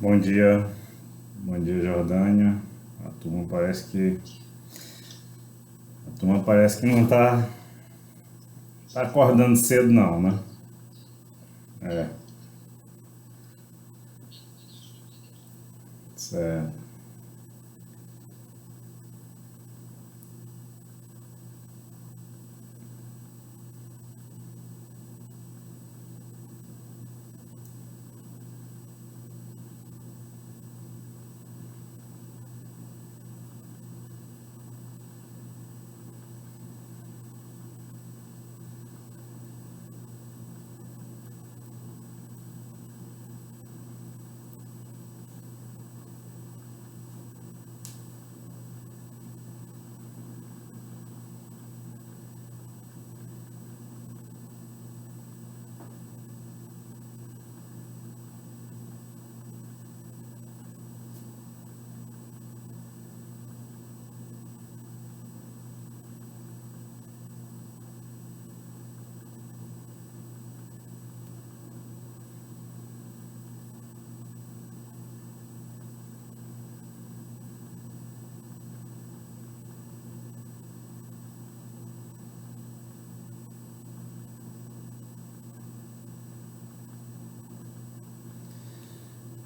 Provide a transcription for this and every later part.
Bom dia Jordânia. A turma parece que não tá acordando cedo não, né? É, certo.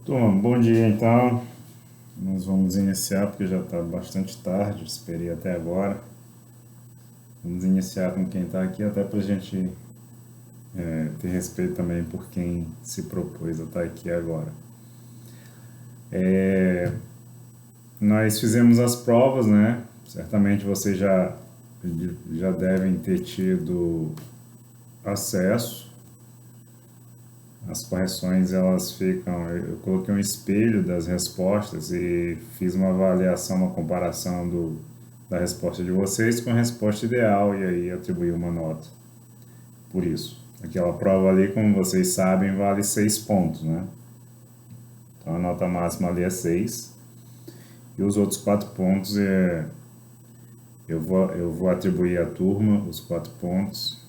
Turma, bom dia então. Nós vamos iniciar porque já está bastante tarde, esperei até agora. Vamos iniciar com quem está aqui, até para a gente ter respeito também por quem se propôs a estar aqui agora. Nós fizemos as provas, né? Certamente vocês já devem ter tido acesso. As correções, elas ficam... Eu coloquei um espelho das respostas e fiz uma avaliação, uma comparação da resposta de vocês com a resposta ideal e aí atribuí uma nota por isso. Aquela prova ali, como vocês sabem, vale 6 pontos, né? Então a nota máxima ali é 6. E os outros 4 pontos eu vou atribuir à turma os 4 pontos,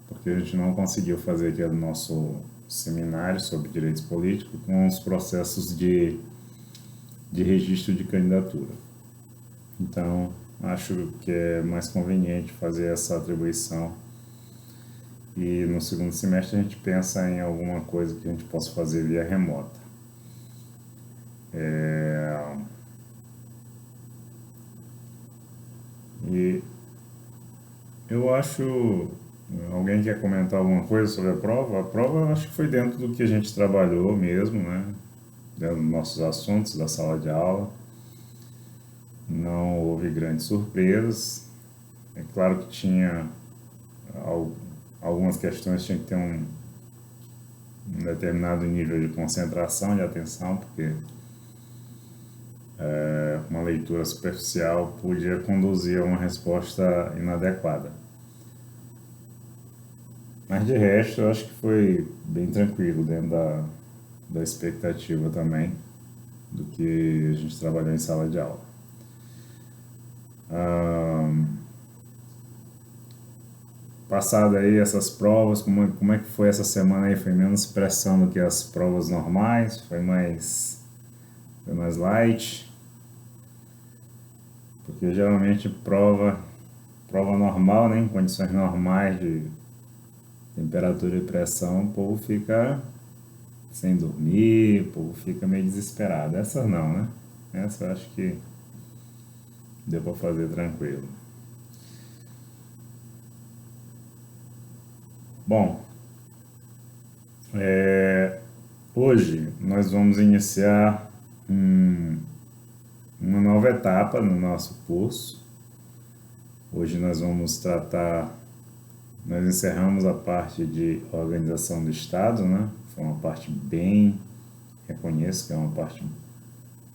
porque a gente não conseguiu fazer aquele nosso seminário sobre direitos políticos com os processos de registro de candidatura. Então, acho que é mais conveniente fazer essa atribuição. E no segundo semestre a gente pensa em alguma coisa que a gente possa fazer via remota. E eu acho... Alguém quer comentar alguma coisa sobre a prova? A prova eu acho que foi dentro do que a gente trabalhou mesmo, né? Dentro dos nossos assuntos da sala de aula. Não houve grandes surpresas. É claro que tinha algumas questões, tinha que ter um determinado nível de concentração, de atenção, porque uma leitura superficial podia conduzir a uma resposta inadequada. Mas de resto, eu acho que foi bem tranquilo, dentro da expectativa também do que a gente trabalhou em sala de aula. Passado aí essas provas, como é que foi essa semana aí? Foi menos pressão do que as provas normais? Foi mais light? Porque geralmente prova normal, né, em condições normais de temperatura e pressão, o povo fica sem dormir, o povo fica meio desesperado. Essa não, né? Essa eu acho que deu para fazer tranquilo. Bom, hoje nós vamos iniciar uma nova etapa no nosso curso. Hoje nós encerramos a parte de organização do Estado, né? Foi uma parte bem, reconheço que é uma parte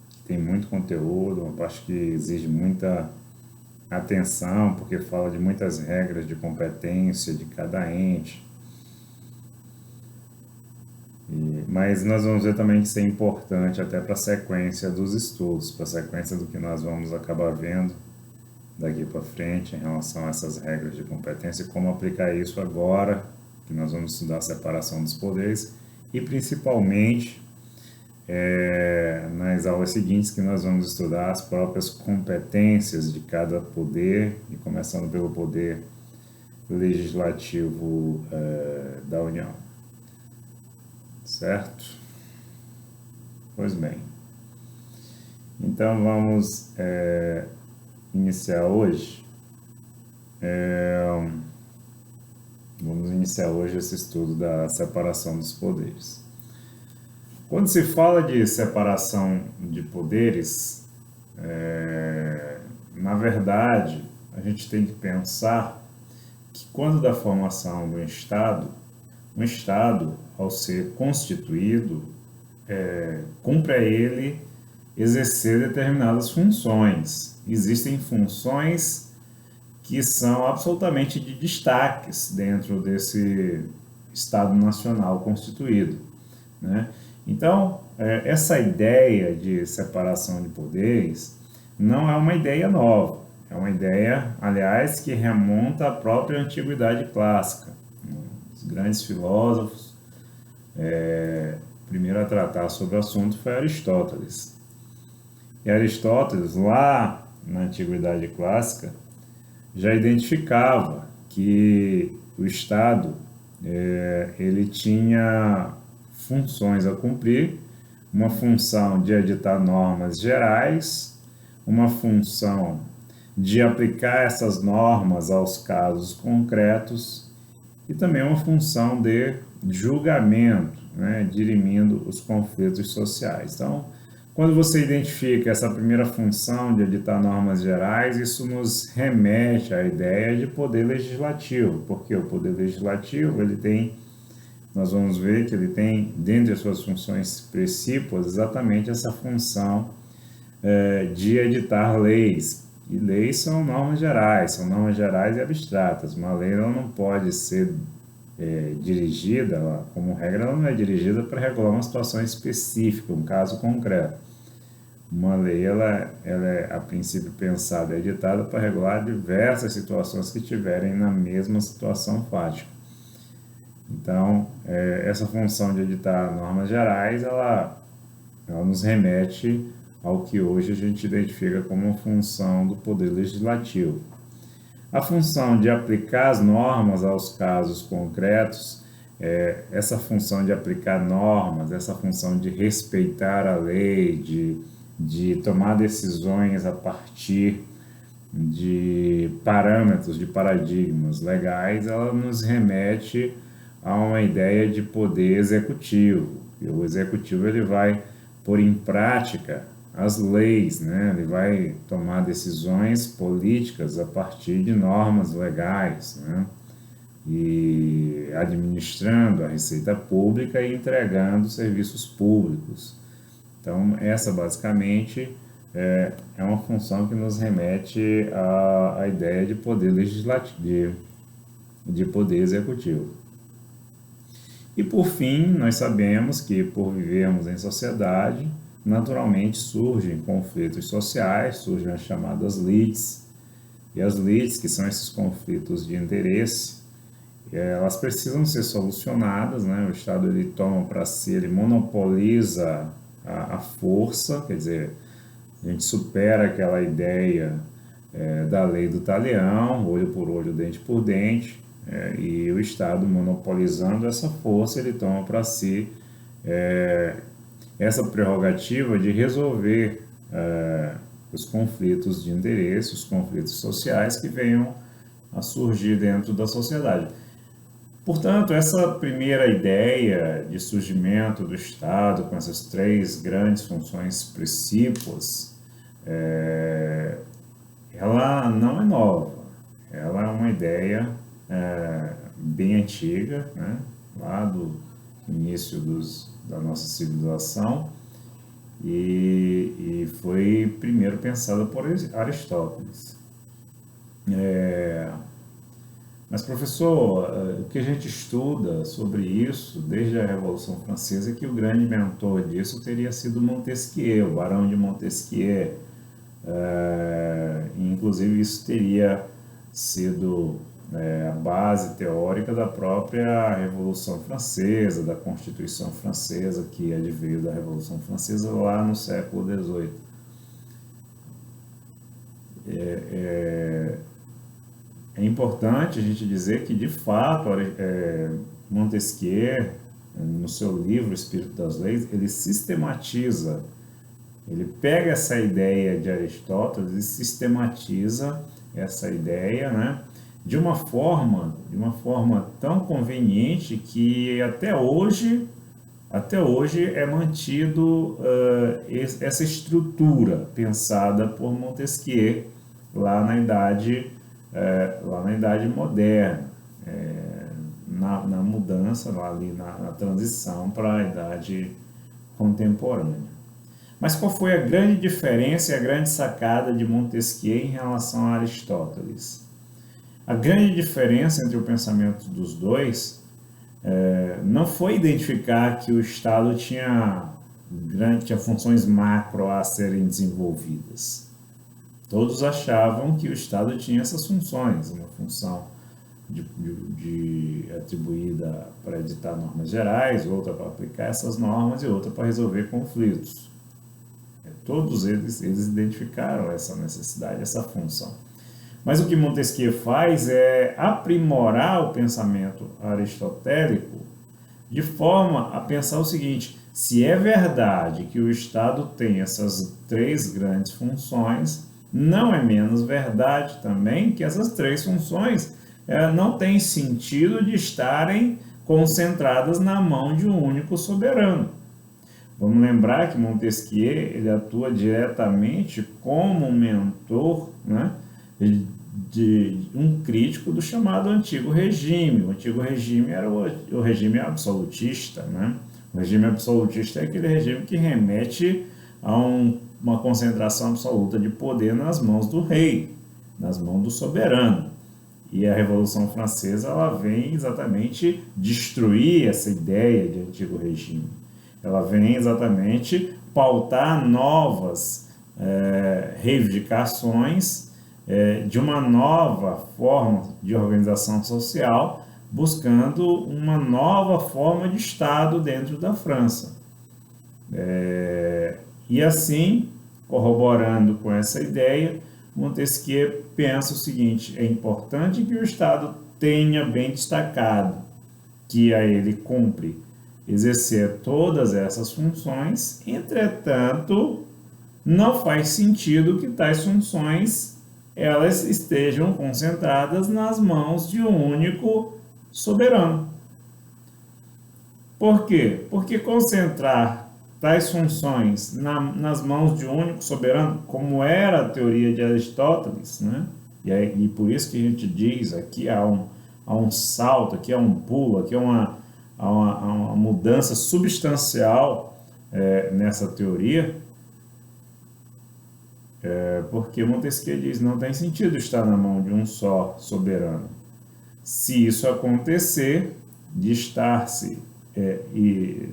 que tem muito conteúdo, uma parte que exige muita atenção, porque fala de muitas regras de competência de cada ente. Mas nós vamos ver também que isso é importante até para a sequência dos estudos, para a sequência do que nós vamos acabar vendo daqui para frente em relação a essas regras de competência e como aplicar isso agora, que nós vamos estudar a separação dos poderes e principalmente nas aulas seguintes que nós vamos estudar as próprias competências de cada poder, e começando pelo poder legislativo da União. Certo? Pois bem. Então vamos iniciar hoje. Vamos iniciar hoje esse estudo da separação dos poderes. Quando se fala de separação de poderes, na verdade, a gente tem que pensar que quando da formação do Estado, um Estado, ao ser constituído, cumpre a ele exercer determinadas funções. Existem funções que são absolutamente de destaques dentro desse Estado Nacional constituído, né? Então, essa ideia de separação de poderes não é uma ideia nova, é uma ideia, aliás, que remonta à própria antiguidade clássica. Os grandes filósofos, primeiro a tratar sobre o assunto foi Aristóteles. E Aristóteles, lá na antiguidade clássica, já identificava que o Estado ele tinha funções a cumprir, uma função de editar normas gerais, uma função de aplicar essas normas aos casos concretos e também uma função de julgamento, né, dirimindo os conflitos sociais. Então, quando você identifica essa primeira função de editar normas gerais, isso nos remete à ideia de poder legislativo, porque o poder legislativo, nós vamos ver que ele tem, dentre as suas funções principais, exatamente essa função de editar leis. E leis são normas gerais e abstratas. Uma lei ela não pode ser dirigida, como regra, ela não é dirigida para regular uma situação específica, um caso concreto. Uma lei, ela é, a princípio, pensada e editada para regular diversas situações que tiverem na mesma situação fática. Então, essa função de editar normas gerais, ela nos remete ao que hoje a gente identifica como uma função do poder legislativo. A função de aplicar as normas aos casos concretos, essa função de aplicar normas, essa função de respeitar a lei, de tomar decisões a partir de parâmetros, de paradigmas legais, ela nos remete a uma ideia de poder executivo. E o executivo ele vai pôr em prática as leis, né? Ele vai tomar decisões políticas a partir de normas legais, né? E administrando a receita pública e entregando serviços públicos. Então, essa basicamente é uma função que nos remete à ideia de poder legislativo, de poder executivo. E por fim, nós sabemos que por vivermos em sociedade, naturalmente surgem conflitos sociais, surgem as chamadas lides. E as lides, que são esses conflitos de interesse, elas precisam ser solucionadas, né? O Estado ele toma para si, ele monopoliza a força, quer dizer, a gente supera aquela ideia da lei do talião, olho por olho, dente por dente, e o Estado monopolizando essa força, ele toma para si essa prerrogativa de resolver os conflitos de interesse, os conflitos sociais que venham a surgir dentro da sociedade. Portanto, essa primeira ideia de surgimento do Estado, com essas três grandes funções principais, ela não é nova, ela é uma ideia bem antiga, né? Lá do início da nossa civilização, e foi primeiro pensada por Aristóteles. Mas, professor, o que a gente estuda sobre isso desde a Revolução Francesa é que o grande mentor disso teria sido Montesquieu, o Barão de Montesquieu. Inclusive, isso teria sido a base teórica da própria Revolução Francesa, da Constituição Francesa, que adveio da Revolução Francesa lá no século XVIII. É importante a gente dizer que, de fato, Montesquieu, no seu livro Espírito das Leis, ele sistematiza, ele pega essa ideia de Aristóteles e sistematiza essa ideia, né, de uma forma tão conveniente que até hoje é mantido essa estrutura pensada por Montesquieu lá na Idade Moderna, na mudança, ali na transição para a Idade Contemporânea. Mas qual foi a grande diferença e a grande sacada de Montesquieu em relação a Aristóteles? A grande diferença entre o pensamento dos dois não foi identificar que o Estado tinha funções macro a serem desenvolvidas. Todos achavam que o Estado tinha essas funções, uma função atribuída para editar normas gerais, outra para aplicar essas normas e outra para resolver conflitos. Todos eles identificaram essa necessidade, essa função. Mas o que Montesquieu faz é aprimorar o pensamento aristotélico de forma a pensar o seguinte: se é verdade que o Estado tem essas três grandes funções, não é menos verdade também que essas três funções não têm sentido de estarem concentradas na mão de um único soberano. Vamos lembrar que Montesquieu ele atua diretamente como mentor, né, de um crítico do chamado Antigo Regime. O Antigo Regime era o regime absolutista, né? O regime absolutista é aquele regime que remete a uma concentração absoluta de poder nas mãos do rei, nas mãos do soberano. E a Revolução Francesa ela vem exatamente destruir essa ideia de Antigo Regime. Ela vem exatamente pautar novas reivindicações de uma nova forma de organização social, buscando uma nova forma de Estado dentro da França. E assim, corroborando com essa ideia, Montesquieu pensa o seguinte: é importante que o Estado tenha bem destacado que a ele cumpre exercer todas essas funções, entretanto, não faz sentido que tais funções elas estejam concentradas nas mãos de um único soberano. Por quê? Porque concentrar tais funções nas mãos de um único soberano, como era a teoria de Aristóteles, né? E por isso que a gente diz aqui há um salto, aqui há um pulo, aqui há uma mudança substancial nessa teoria, porque Montesquieu diz não tem sentido estar na mão de um só soberano. Se isso acontecer, de estar-se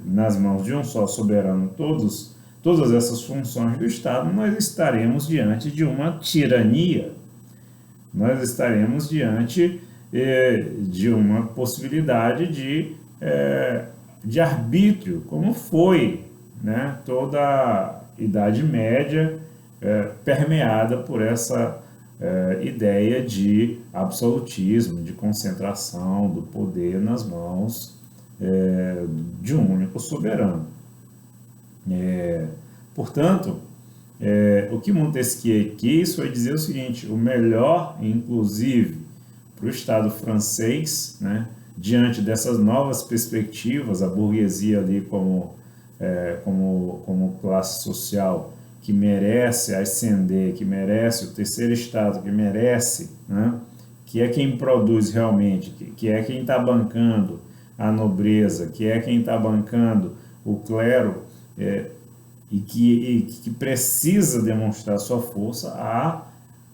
nas mãos de um só soberano todas essas funções do Estado, nós estaremos diante de uma tirania, nós estaremos diante de uma possibilidade de arbítrio, como foi, né, toda a Idade Média permeada por essa ideia de absolutismo, de concentração do poder nas mãos de um único soberano. Portanto, o que Montesquieu quis foi dizer o seguinte: o melhor, inclusive, para o Estado francês, né, diante dessas novas perspectivas, a burguesia ali como classe social que merece ascender, que merece o terceiro Estado, que merece, né, que é quem produz realmente, que é quem está bancando a nobreza, que é quem está bancando o clero, e que precisa demonstrar sua força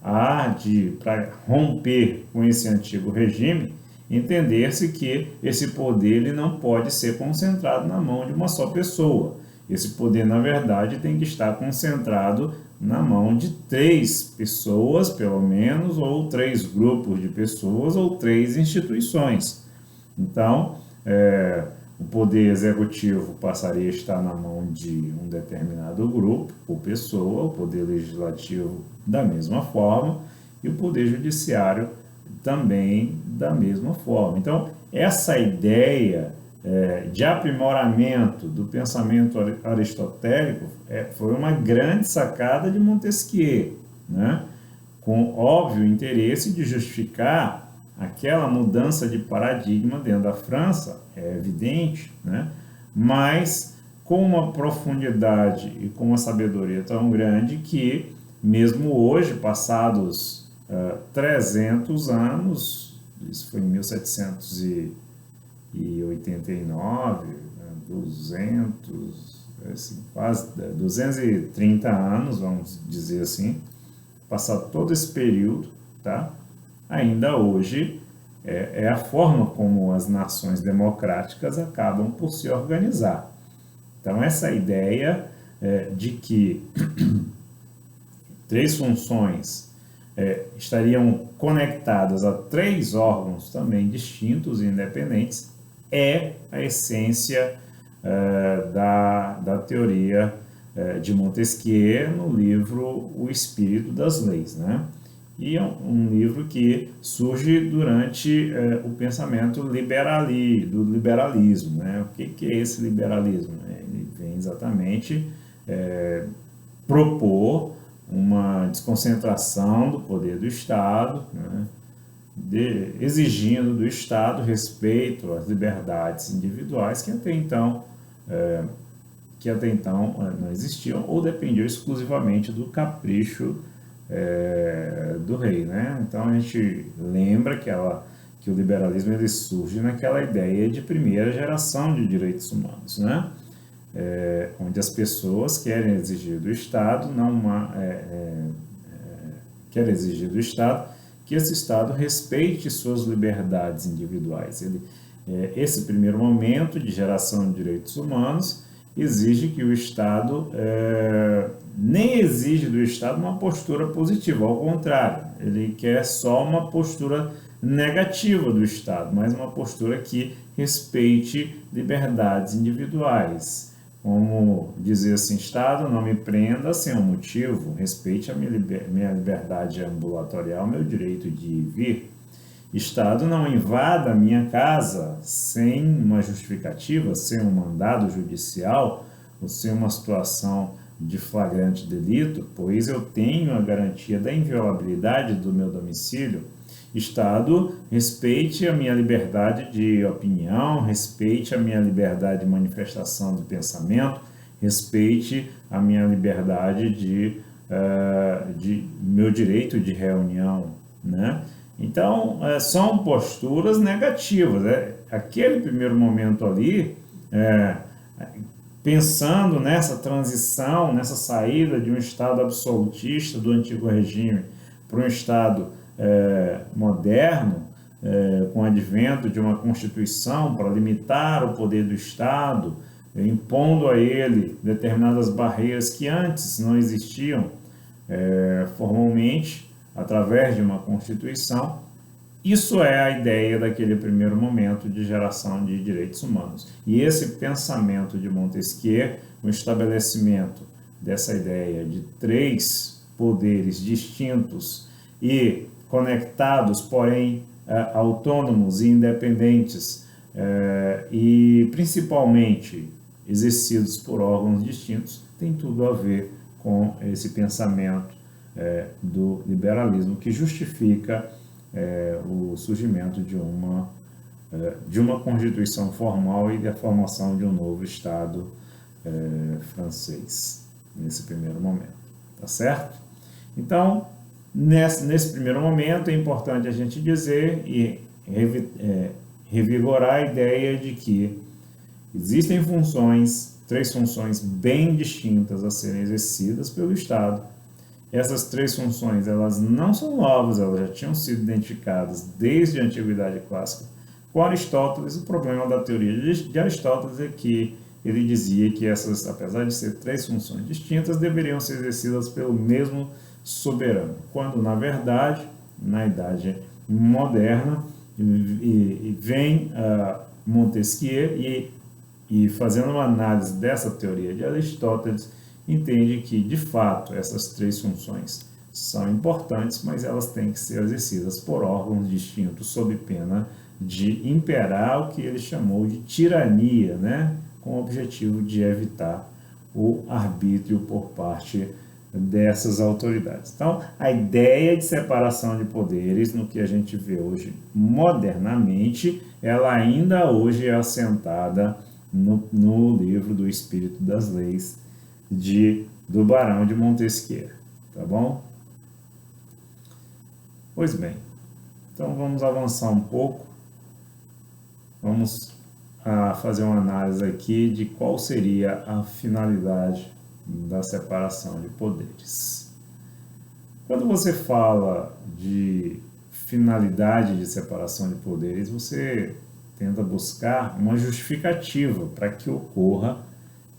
para romper com esse antigo regime, entender-se que esse poder ele não pode ser concentrado na mão de uma só pessoa. esse poder, na verdade, tem que estar concentrado na mão de 3 pessoas, pelo menos, ou 3 grupos de pessoas, ou 3 instituições. Então, o poder executivo passaria a estar na mão de um determinado grupo ou pessoa, o poder legislativo da mesma forma, e o poder judiciário também da mesma forma. Então, essa ideia de aprimoramento do pensamento aristotélico foi uma grande sacada de Montesquieu, né? Com óbvio interesse de justificar aquela mudança de paradigma dentro da França, é evidente, né? Mas com uma profundidade e com uma sabedoria tão grande que, mesmo hoje, passados 300 anos, isso foi em 1789, 200, assim, quase 230 anos, vamos dizer assim, passado todo esse período, tá? Ainda hoje é a forma como as nações democráticas acabam por se organizar. Então, essa ideia de que 3 funções estariam conectadas a 3 órgãos também distintos e independentes é a essência da teoria de Montesquieu no livro O Espírito das Leis, né? E é um livro que surge durante o pensamento do liberalismo, né? O que é esse liberalismo? Ele vem exatamente propor uma desconcentração do poder do Estado, né? Exigindo do Estado respeito às liberdades individuais que até então não existiam ou dependiam exclusivamente do capricho do rei, né? Então a gente lembra que o liberalismo ele surge naquela ideia de primeira geração de direitos humanos, né? Onde as pessoas querem exigir do Estado que esse Estado respeite suas liberdades individuais. Esse primeiro momento de geração de direitos humanos exige que o Estado nem exige do Estado uma postura positiva, ao contrário, ele quer só uma postura negativa do Estado, mas uma postura que respeite liberdades individuais. Como dizer assim, Estado, não me prenda sem um motivo, respeite a minha liberdade ambulatorial, meu direito de ir e vir. Estado, não invada a minha casa sem uma justificativa, sem um mandado judicial, ou sem uma situação de flagrante delito, pois eu tenho a garantia da inviolabilidade do meu domicílio. Estado, respeite a minha liberdade de opinião, respeite a minha liberdade de manifestação do pensamento, respeite a minha liberdade de meu direito de reunião, né? Então, são posturas negativas. Aquele primeiro momento ali, pensando nessa transição, nessa saída de um Estado absolutista do antigo regime para um Estado moderno, com o advento de uma Constituição para limitar o poder do Estado, impondo a ele determinadas barreiras que antes não existiam formalmente, através de uma Constituição. Isso é a ideia daquele primeiro momento de geração de direitos humanos. E esse pensamento de Montesquieu, o estabelecimento dessa ideia de 3 poderes distintos e conectados, porém autônomos e independentes, e principalmente exercidos por órgãos distintos, tem tudo a ver com esse pensamento do liberalismo, que justifica o surgimento de uma Constituição formal e a formação de um novo Estado francês, nesse primeiro momento, tá certo? Então, nesse primeiro momento, é importante a gente dizer e revigorar a ideia de que existem 3 funções bem distintas a serem exercidas pelo Estado. Essas 3 funções, elas não são novas, elas já tinham sido identificadas desde a Antiguidade Clássica. Com Aristóteles, o problema da teoria de Aristóteles é que ele dizia que essas, apesar de ser três funções distintas, deveriam ser exercidas pelo mesmo soberano, quando na verdade, na Idade Moderna, vem Montesquieu e fazendo uma análise dessa teoria de Aristóteles, entende que de fato essas três funções são importantes, mas elas têm que ser exercidas por órgãos distintos sob pena de imperar o que ele chamou de tirania, né? Com o objetivo de evitar o arbítrio por parte dessas autoridades. Então, a ideia de separação de poderes, no que a gente vê hoje modernamente, ela ainda hoje é assentada no livro do Espírito das Leis do Barão de Montesquieu, tá bom? Pois bem, então vamos avançar um pouco, vamos fazer uma análise aqui de qual seria a finalidade da separação de poderes. Quando você fala de finalidade de separação de poderes, você tenta buscar uma justificativa para que ocorra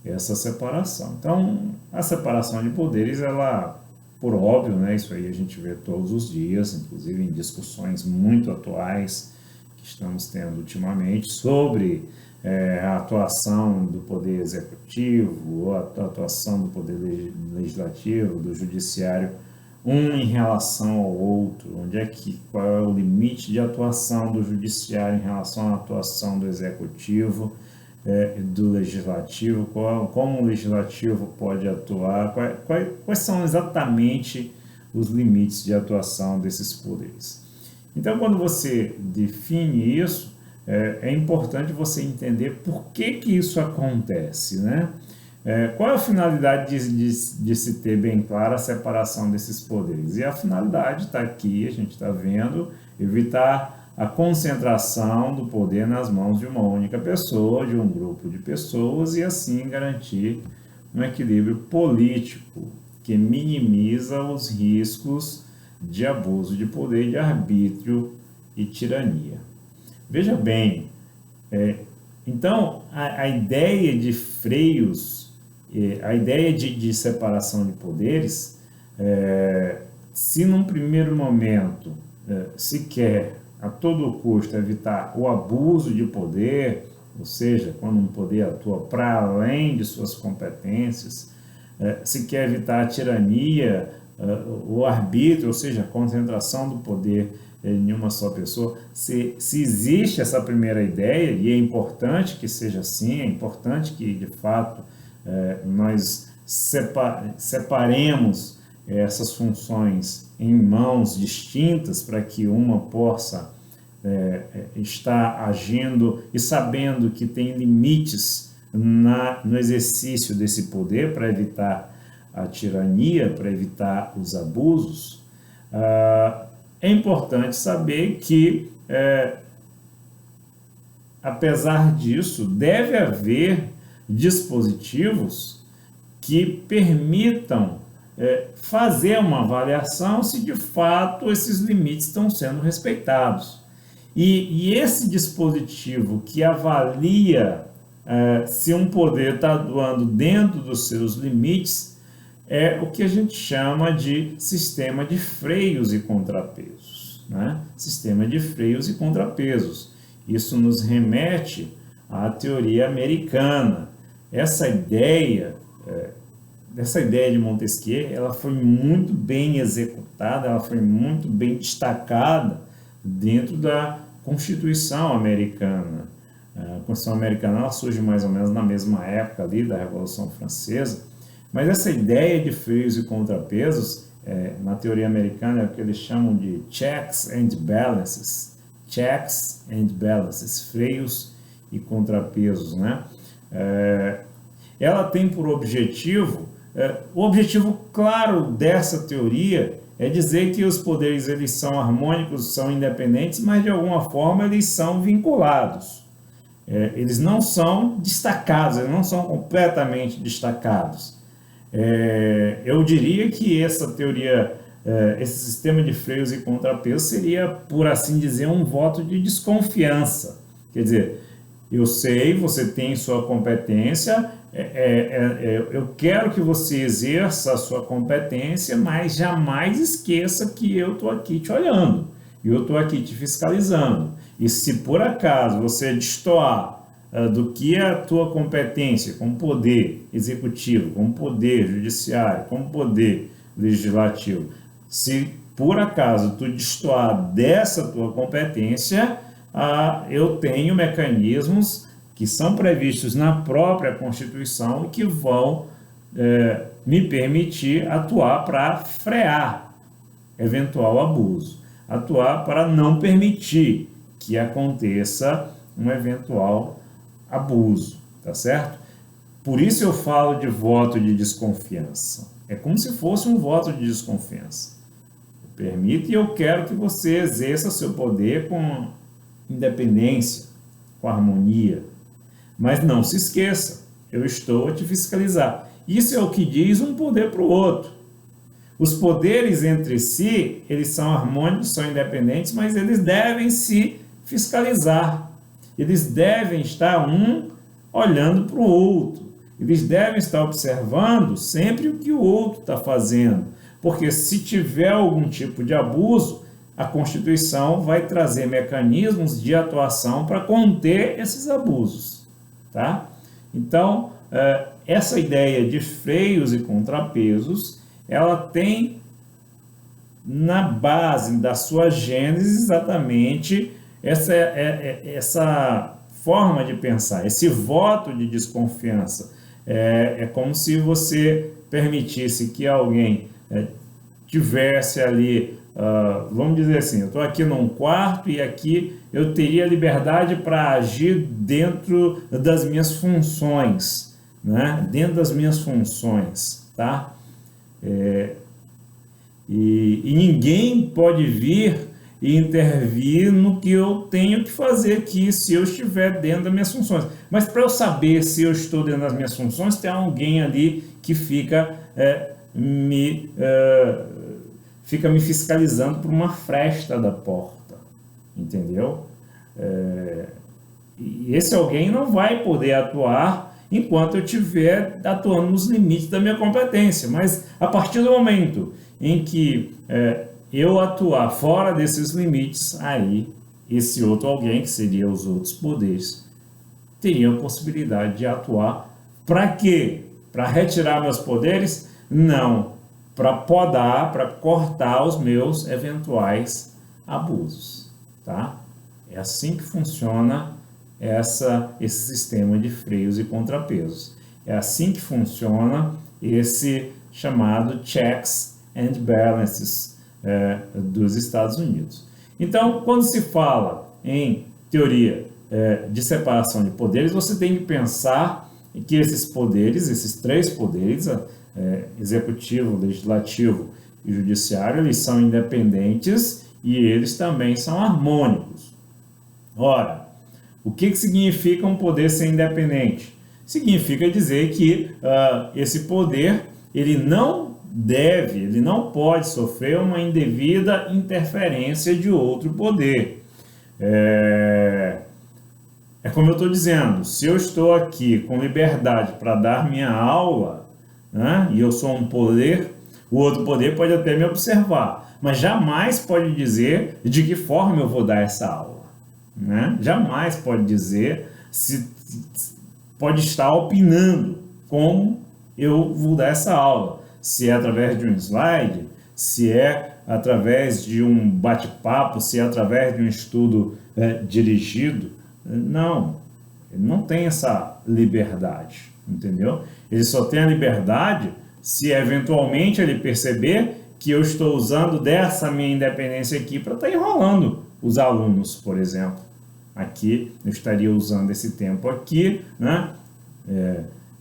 essa separação. Então, a separação de poderes, ela, por óbvio, né, isso aí a gente vê todos os dias, inclusive em discussões muito atuais que estamos tendo ultimamente sobre a atuação do poder executivo, ou a atuação do poder legislativo, do judiciário, um em relação ao outro, qual é o limite de atuação do judiciário em relação à atuação do executivo, do legislativo, como o legislativo pode atuar, quais são exatamente os limites de atuação desses poderes. Então, quando você define isso, é importante você entender por que isso acontece, né? Qual é a finalidade de se ter bem clara a separação desses poderes? E a finalidade está aqui, a gente está vendo, evitar a concentração do poder nas mãos de uma única pessoa, de um grupo de pessoas, e assim garantir um equilíbrio político que minimiza os riscos de abuso de poder, de arbítrio e tirania. Veja bem, então a ideia de freios, a ideia de separação de poderes, se num primeiro momento se quer a todo custo evitar o abuso de poder, ou seja, quando um poder atua para além de suas competências, se quer evitar a tirania, o arbítrio, ou seja, a concentração do poder em uma só pessoa, se existe essa primeira ideia, e é importante que seja assim, é importante que, de fato, nós separemos essas funções em mãos distintas para que uma possa estar agindo e sabendo que tem limites no exercício desse poder para evitar a tirania, para evitar os abusos. É importante saber que, apesar disso, deve haver dispositivos que permitam fazer uma avaliação se de fato esses limites estão sendo respeitados. E esse dispositivo que avalia se um poder está atuando dentro dos seus limites é o que a gente chama de sistema de freios e contrapesos, né? Sistema de freios e contrapesos. Isso nos remete à teoria americana. Essa ideia de Montesquieu, ela foi muito bem executada, ela foi muito bem destacada dentro da Constituição americana. A Constituição americana ela surge mais ou menos na mesma época ali da Revolução Francesa, mas essa ideia de freios e contrapesos, na teoria americana, é o que eles chamam de checks and balances. Checks and balances, freios e contrapesos, né? Ela tem por objetivo, o objetivo claro dessa teoria é dizer que os poderes eles são harmônicos, são independentes, mas de alguma forma eles são vinculados. Eles não são destacados, eles não são completamente destacados. Eu diria que essa teoria, esse sistema de freios e contrapesos seria, por assim dizer, um voto de desconfiança. Quer dizer, eu sei, você tem sua competência, eu quero que você exerça a sua competência, mas jamais esqueça que eu estou aqui te olhando, e eu estou aqui te fiscalizando. E se por acaso você destoar do que é a tua competência como poder executivo, como poder judiciário, como poder legislativo, se por acaso tu destoar dessa tua competência, eu tenho mecanismos que são previstos na própria Constituição e que vão me permitir atuar para frear eventual abuso, atuar para não permitir que aconteça um eventual abuso, tá certo? Por isso eu falo de voto de desconfiança. É como se fosse um voto de desconfiança. Permite e eu quero que você exerça seu poder com independência, com harmonia. Mas não se esqueça, eu estou a te fiscalizar. Isso é o que diz um poder para o outro. Os poderes entre si, eles são harmônicos, são independentes, mas eles devem se fiscalizar. Eles devem estar um olhando para o outro. Eles devem estar observando sempre o que o outro está fazendo. Porque se tiver algum tipo de abuso, a Constituição vai trazer mecanismos de atuação para conter esses abusos. Tá? Então, essa ideia de freios e contrapesos, ela tem na base da sua gênese exatamente essa forma de pensar, esse voto de desconfiança. É como se você permitisse que alguém tivesse ali, vamos dizer assim, eu estou aqui num quarto e aqui eu teria liberdade para agir dentro das minhas funções, né? Dentro das minhas funções, tá? E ninguém pode vir e intervir no que eu tenho que fazer aqui se eu estiver dentro das minhas funções. Mas para eu saber se eu estou dentro das minhas funções, tem alguém ali que fica me fiscalizando por uma fresta da porta, entendeu? E esse alguém não vai poder atuar enquanto eu estiver atuando nos limites da minha competência, mas a partir do momento em que eu atuar fora desses limites, aí esse outro alguém, que seria os outros poderes, teria a possibilidade de atuar. Para quê? Para retirar meus poderes? Não. Para podar, para cortar os meus eventuais abusos. Tá? É assim que funciona esse sistema de freios e contrapesos. É assim que funciona esse chamado checks and balances dos Estados Unidos. Então, quando se fala em teoria de separação de poderes, você tem que pensar que esses poderes, esses três poderes, executivo, legislativo e judiciário, eles são independentes e eles também são harmônicos. Ora, o que significa um poder ser independente? Significa dizer que esse poder ele não pode sofrer uma indevida interferência de outro poder. É como eu estou dizendo, se eu estou aqui com liberdade para dar minha aula, né, e eu sou um poder, o outro poder pode até me observar, mas jamais pode dizer de que forma eu vou dar essa aula. Né? Jamais pode dizer, pode estar opinando como eu vou dar essa aula. Se é através de um slide, se é através de um bate-papo, se é através de um estudo dirigido. Não, ele não tem essa liberdade, entendeu? Ele só tem a liberdade se eventualmente ele perceber que eu estou usando dessa minha independência aqui para estar enrolando os alunos, por exemplo. Aqui, eu estaria usando esse tempo aqui, né?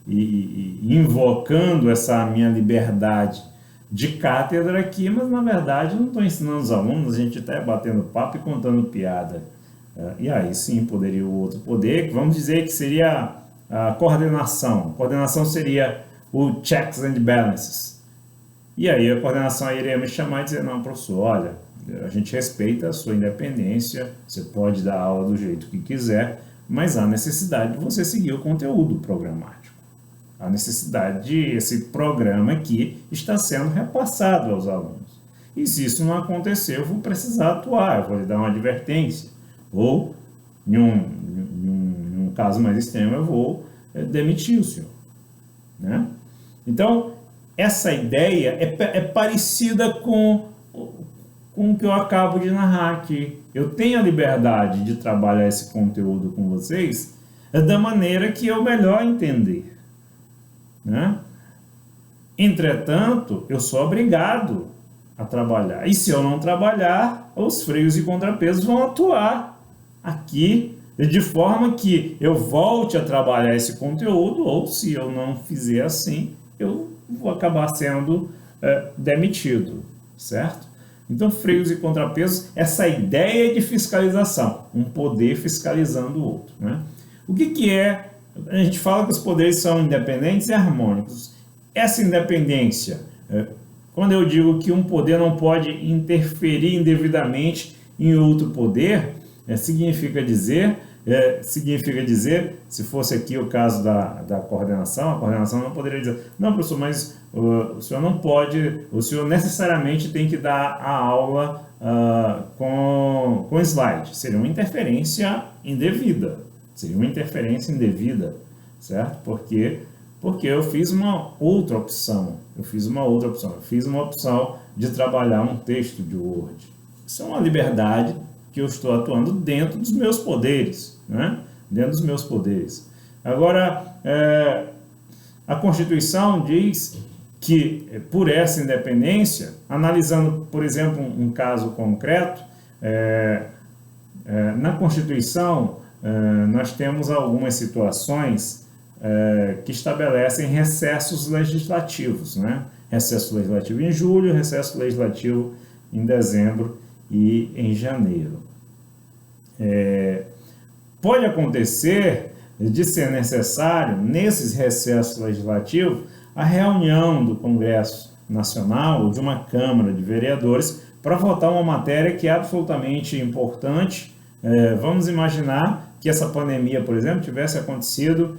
E invocando essa minha liberdade de cátedra aqui, mas na verdade eu não estou ensinando os alunos, a gente está batendo papo e contando piada. E aí sim poderia o outro poder, que vamos dizer que seria a coordenação. A coordenação seria o checks and balances. E aí a coordenação iria me chamar e dizer, não, professor, olha, a gente respeita a sua independência, você pode dar aula do jeito que quiser, mas há necessidade de você seguir o conteúdo programático. Há necessidade de esse programa aqui está sendo repassado aos alunos. E se isso não acontecer, eu vou precisar atuar, eu vou lhe dar uma advertência. Ou, em um caso mais extremo, eu vou demitir o senhor. Né? Então, essa ideia é parecida com o que eu acabo de narrar aqui. Eu tenho a liberdade de trabalhar esse conteúdo com vocês da maneira que eu melhor entender. Né? Entretanto, eu sou obrigado a trabalhar. E se eu não trabalhar, os freios e contrapesos vão atuar aqui de forma que eu volte a trabalhar esse conteúdo, ou se eu não fizer assim, eu vou acabar sendo demitido, certo? Então, freios e contrapesos, essa ideia de fiscalização, um poder fiscalizando o outro. Né? O que é? A gente fala que os poderes são independentes e harmônicos. Essa independência, quando eu digo que um poder não pode interferir indevidamente em outro poder, significa dizer, se fosse aqui o caso da coordenação, a coordenação não poderia dizer, não, professor, mas o senhor não pode, o senhor necessariamente tem que dar a aula com slide. Seria uma interferência indevida. Certo? Porque eu fiz uma outra opção. Eu fiz uma opção de trabalhar um texto de Word. Isso é uma liberdade que eu estou atuando dentro dos meus poderes. Né? Dentro dos meus poderes. Agora, a Constituição diz que, por essa independência, analisando, por exemplo, um caso concreto, na Constituição, nós temos algumas situações que estabelecem recessos legislativos, né? Recesso legislativo em julho, recesso legislativo em dezembro e em janeiro. Pode acontecer de ser necessário, nesses recessos legislativos, a reunião do Congresso Nacional ou de uma Câmara de Vereadores para votar uma matéria que é absolutamente importante. Vamos imaginar que essa pandemia, por exemplo, tivesse acontecido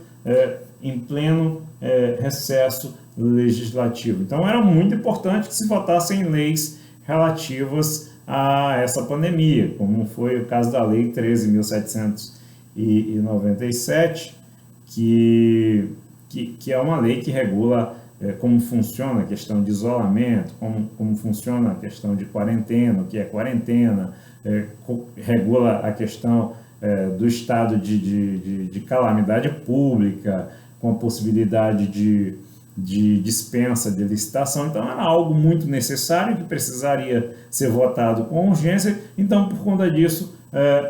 em pleno recesso legislativo. Então, era muito importante que se votassem leis relativas a essa pandemia, como foi o caso da Lei 13.797, que é uma lei que regula como funciona a questão de isolamento, como funciona a questão de quarentena, o que é quarentena, regula a questão do estado de calamidade pública, com a possibilidade de dispensa de licitação. Então, era algo muito necessário que precisaria ser votado com urgência. Então, por conta disso,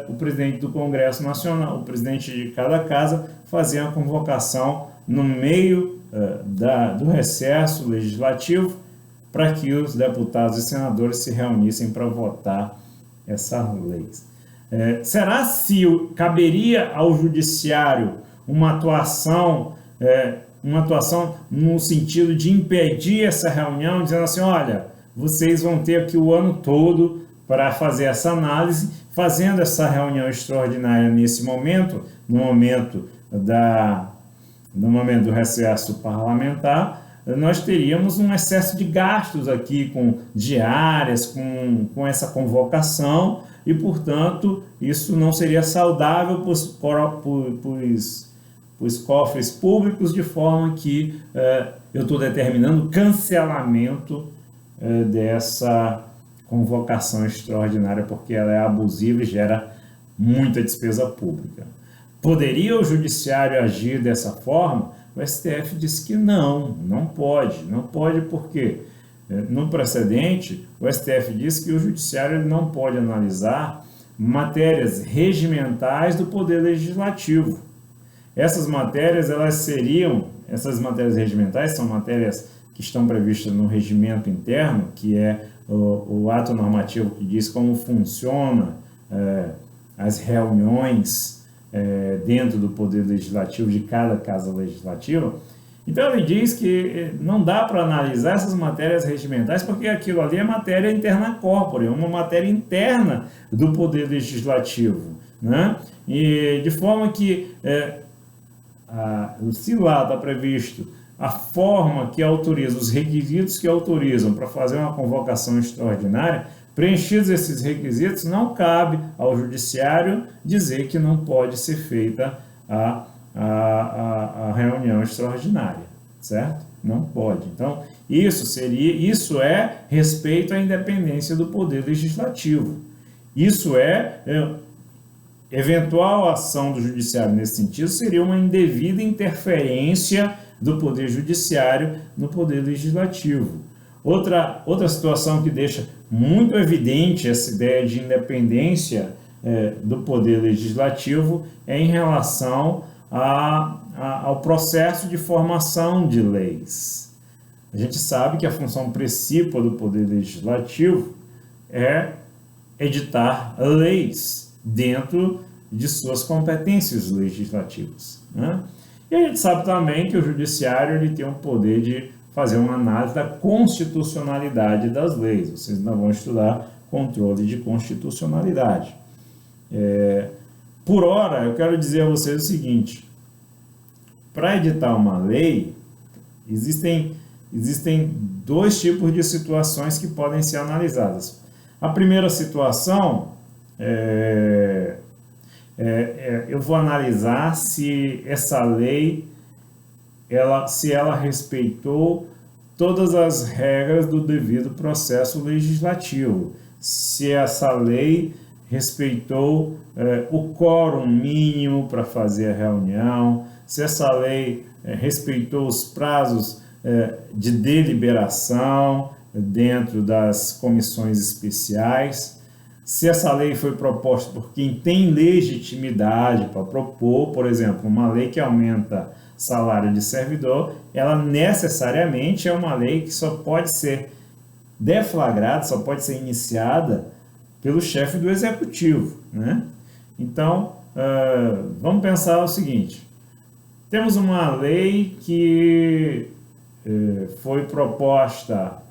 o presidente do Congresso Nacional, o presidente de cada casa, fazia a convocação no meio do recesso legislativo para que os deputados e senadores se reunissem para votar essa lei. Será se caberia ao judiciário uma atuação no sentido de impedir essa reunião, dizendo assim, olha, vocês vão ter aqui o ano todo para fazer essa análise, fazendo essa reunião extraordinária nesse momento, no momento do recesso parlamentar, nós teríamos um excesso de gastos aqui com diárias, com essa convocação, e, portanto, isso não seria saudável para os cofres públicos, de forma que eu estou determinando o cancelamento dessa convocação extraordinária, porque ela é abusiva e gera muita despesa pública. Poderia o judiciário agir dessa forma? O STF disse que não pode. Não pode porque, no precedente, o STF disse que o judiciário não pode analisar matérias regimentais do Poder Legislativo. Essas matérias regimentais são matérias que estão previstas no regimento interno, que é o ato normativo que diz como funciona as reuniões dentro do Poder Legislativo de cada casa legislativa. Então ele diz que não dá para analisar essas matérias regimentais porque aquilo ali é matéria interna corpore, uma matéria interna do Poder Legislativo, né? E de forma que se lá está previsto a forma que autoriza, os requisitos que autorizam para fazer uma convocação extraordinária, preenchidos esses requisitos, não cabe ao judiciário dizer que não pode ser feita a reunião extraordinária, certo? Não pode. Então, isso é respeito à independência do Poder Legislativo. Isso eventual ação do judiciário nesse sentido seria uma indevida interferência do Poder Judiciário no Poder Legislativo. Outra situação que deixa muito evidente essa ideia de independência do Poder Legislativo é em relação ao processo de formação de leis. A gente sabe que a função principal do Poder Legislativo é editar leis dentro de suas competências legislativas, né? E a gente sabe também que o Judiciário ele tem o poder de fazer uma análise da constitucionalidade das leis. Vocês ainda vão estudar controle de constitucionalidade. Por hora, eu quero dizer a vocês o seguinte: para editar uma lei, existem dois tipos de situações que podem ser analisadas. A primeira situação eu vou analisar se essa lei se ela respeitou todas as regras do devido processo legislativo, se essa lei respeitou o quórum mínimo para fazer a reunião, se essa lei respeitou os prazos de deliberação dentro das comissões especiais, se essa lei foi proposta por quem tem legitimidade para propor, por exemplo, uma lei que aumenta salário de servidor, ela necessariamente é uma lei que só pode ser deflagrada, só pode ser iniciada pelo chefe do executivo, né? Então, vamos pensar o seguinte: temos uma lei que foi proposta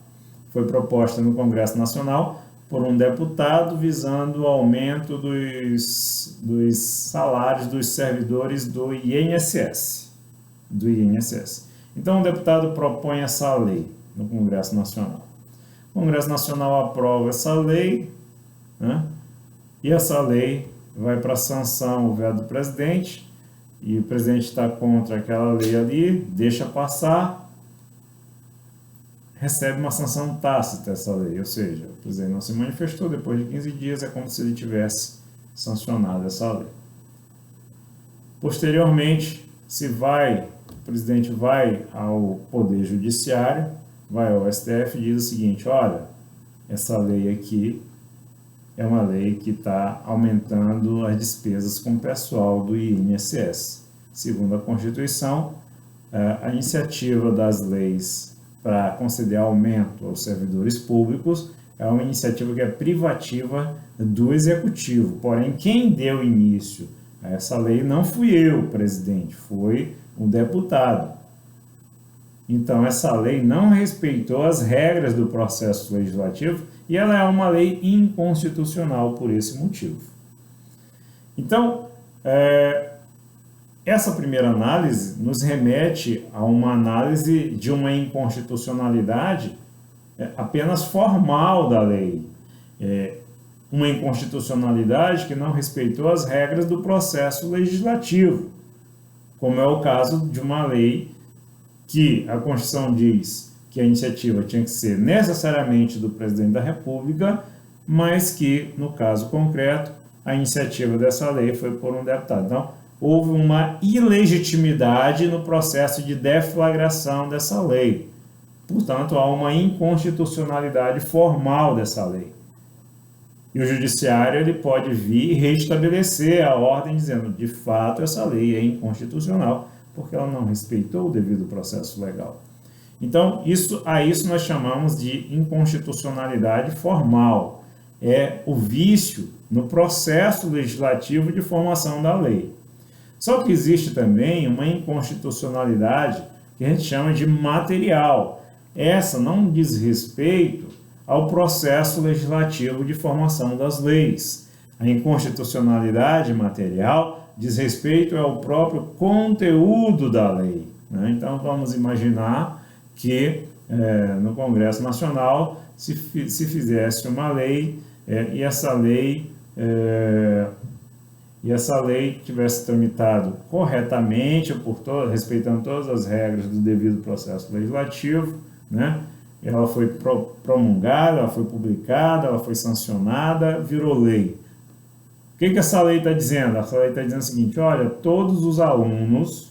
no Congresso Nacional por um deputado visando o aumento dos salários dos servidores do INSS. Então, o deputado propõe essa lei no Congresso Nacional. O Congresso Nacional aprova essa lei, né? E essa lei vai para a sanção, o veto do presidente, e o presidente está contra aquela lei ali, deixa passar, recebe uma sanção tácita essa lei, ou seja, o presidente não se manifestou, depois de 15 dias é como se ele tivesse sancionado essa lei. Posteriormente, o presidente vai ao Poder Judiciário, vai ao STF e diz o seguinte: olha, essa lei aqui é uma lei que está aumentando as despesas com o pessoal do INSS. Segundo a Constituição, a iniciativa das leis para conceder aumento aos servidores públicos é uma iniciativa que é privativa do Executivo. Porém, quem deu início a essa lei não fui eu, presidente, foi um deputado. Então, essa lei não respeitou as regras do processo legislativo e ela é uma lei inconstitucional por esse motivo. Então, essa primeira análise nos remete a uma análise de uma inconstitucionalidade apenas formal da lei. Uma inconstitucionalidade que não respeitou as regras do processo legislativo, como é o caso de uma lei que a Constituição diz que a iniciativa tinha que ser necessariamente do presidente da República, mas que, no caso concreto, a iniciativa dessa lei foi por um deputado. Então, houve uma ilegitimidade no processo de deflagração dessa lei. Portanto, há uma inconstitucionalidade formal dessa lei. E o judiciário ele pode vir e restabelecer a ordem dizendo, de fato, essa lei é inconstitucional, porque ela não respeitou o devido processo legal. Então, a isso nós chamamos de inconstitucionalidade formal. É o vício no processo legislativo de formação da lei. Só que existe também uma inconstitucionalidade que a gente chama de material. Essa não diz respeito ao processo legislativo de formação das leis. A inconstitucionalidade material diz respeito ao próprio conteúdo da lei, né? Então, vamos imaginar que no Congresso Nacional se fizesse uma lei e essa lei tivesse tramitado corretamente, respeitando todas as regras do devido processo legislativo, né? Ela foi promulgada, ela foi publicada, ela foi sancionada, virou lei. O que essa lei está dizendo? Essa lei está dizendo o seguinte: olha, todos os alunos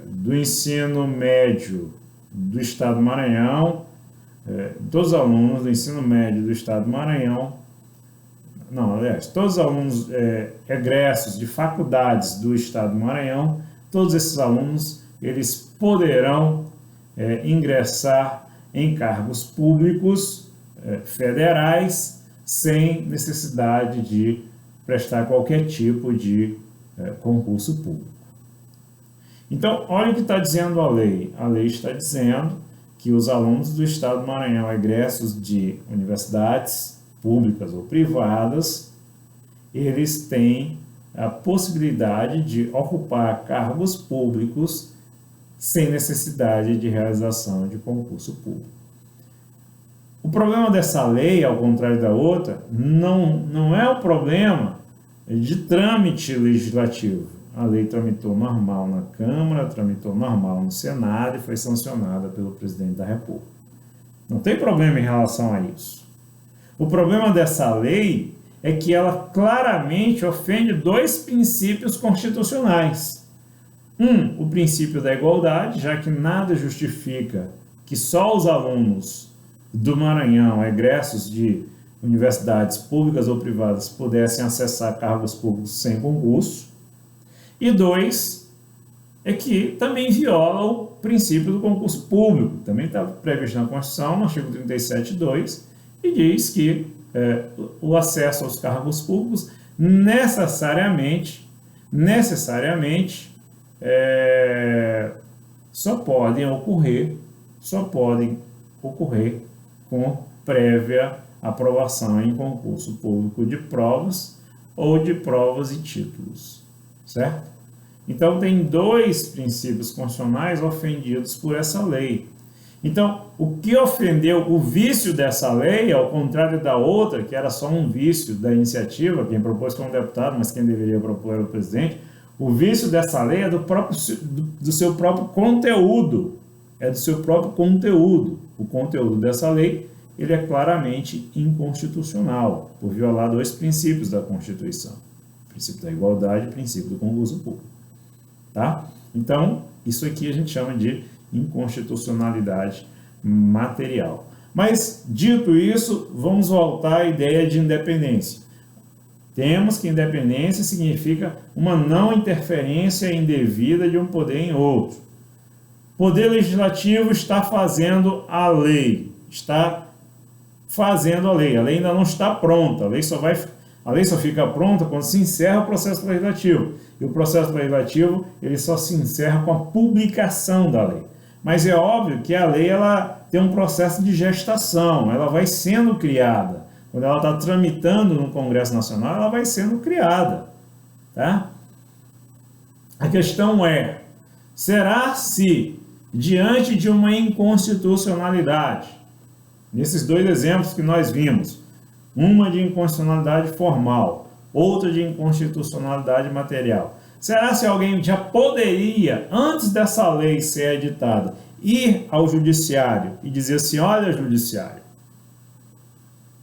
do ensino médio do Estado do Maranhão, todos os alunos do ensino médio do Estado do Maranhão, todos os alunos egressos de faculdades do Estado do Maranhão, todos esses alunos, eles poderão ingressar em cargos públicos federais sem necessidade de prestar qualquer tipo de concurso público. Então, olha o que está dizendo a lei. A lei está dizendo que os alunos do Estado do Maranhão, egressos de universidades públicas ou privadas, eles têm a possibilidade de ocupar cargos públicos sem necessidade de realização de concurso público. O problema dessa lei, ao contrário da outra, não é o problema de trâmite legislativo. A lei tramitou normal na Câmara, tramitou normal no Senado e foi sancionada pelo presidente da República. Não tem problema em relação a isso. O problema dessa lei é que ela claramente ofende dois princípios constitucionais. O princípio da igualdade, já que nada justifica que só os alunos do Maranhão, egressos de universidades públicas ou privadas, pudessem acessar cargos públicos sem concurso. E dois, é que também viola o princípio do concurso público. Também está previsto na Constituição, no artigo 37(2), e diz que o acesso aos cargos públicos necessariamente só podem ocorrer com prévia aprovação em concurso público de provas ou de provas e títulos, certo? Então, tem dois princípios constitucionais ofendidos por essa lei. Então, o que ofendeu o vício dessa lei, ao contrário da outra, que era só um vício da iniciativa, quem propôs foi um deputado, mas quem deveria propor era o presidente, o vício dessa lei é do seu próprio conteúdo. O conteúdo dessa lei, ele é claramente inconstitucional, por violar dois princípios da Constituição: o princípio da igualdade e o princípio do concurso público. Tá? Então, isso aqui a gente chama de inconstitucionalidade material. Mas, dito isso, vamos voltar à ideia de independência. Temos que independência significa uma não interferência indevida de um poder em outro. O poder legislativo está fazendo a lei, a lei ainda não está pronta, a lei só fica pronta quando se encerra o processo legislativo. E o processo legislativo ele só se encerra com a publicação da lei. Mas é óbvio que a lei ela tem um processo de gestação, ela vai sendo criada. Quando ela está tramitando no Congresso Nacional, ela vai sendo criada. Tá? A questão é, será se, diante de uma inconstitucionalidade, nesses dois exemplos que nós vimos, uma de inconstitucionalidade formal, outra de inconstitucionalidade material, será se alguém já poderia, antes dessa lei ser editada, ir ao judiciário e dizer assim: olha, judiciário,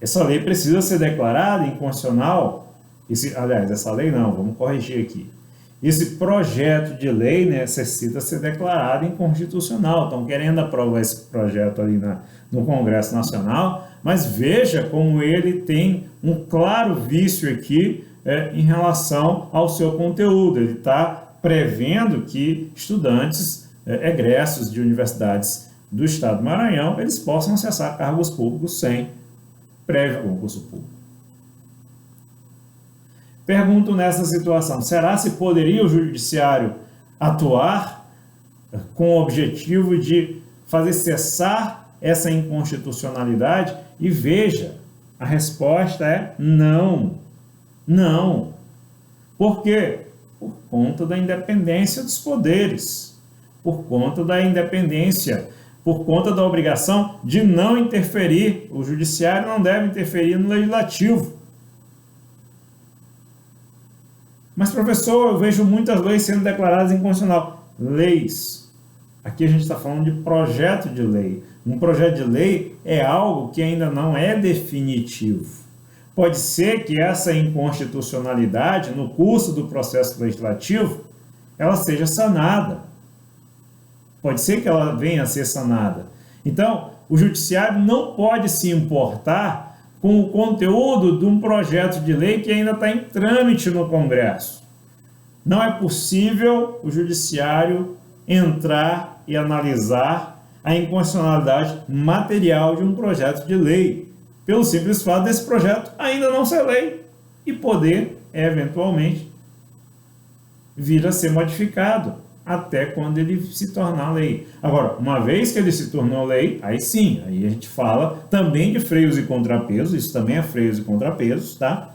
essa lei precisa ser declarada inconstitucional? Essa lei não, vamos corrigir aqui. Esse projeto de lei necessita ser declarado inconstitucional. Estão querendo aprovar esse projeto ali no Congresso Nacional, mas veja como ele tem um claro vício aqui em relação ao seu conteúdo. Ele está prevendo que estudantes egressos de universidades do Estado do Maranhão, eles possam acessar cargos públicos sem prévio concurso público. Pergunto nessa situação, será se poderia o judiciário atuar com o objetivo de fazer cessar essa inconstitucionalidade? E veja, a resposta é não. Não. Por quê? Por conta da independência dos poderes, por conta da independência, por conta da obrigação de não interferir. O judiciário não deve interferir no legislativo. Mas, professor, eu vejo muitas leis sendo declaradas inconstitucional. Leis. Aqui a gente está falando de projeto de lei. Um projeto de lei é algo que ainda não é definitivo. Pode ser que essa inconstitucionalidade, no curso do processo legislativo, ela seja sanada. Pode ser que ela venha a ser sanada. Então, o judiciário não pode se importar com o conteúdo de um projeto de lei que ainda está em trâmite no Congresso. Não é possível o judiciário entrar e analisar a inconstitucionalidade material de um projeto de lei, pelo simples fato desse projeto ainda não ser lei e poder, eventualmente, vir a ser modificado até quando ele se tornar lei. Agora, uma vez que ele se tornou lei, aí sim, aí a gente fala também de freios e contrapesos, isso também é freios e contrapesos, tá?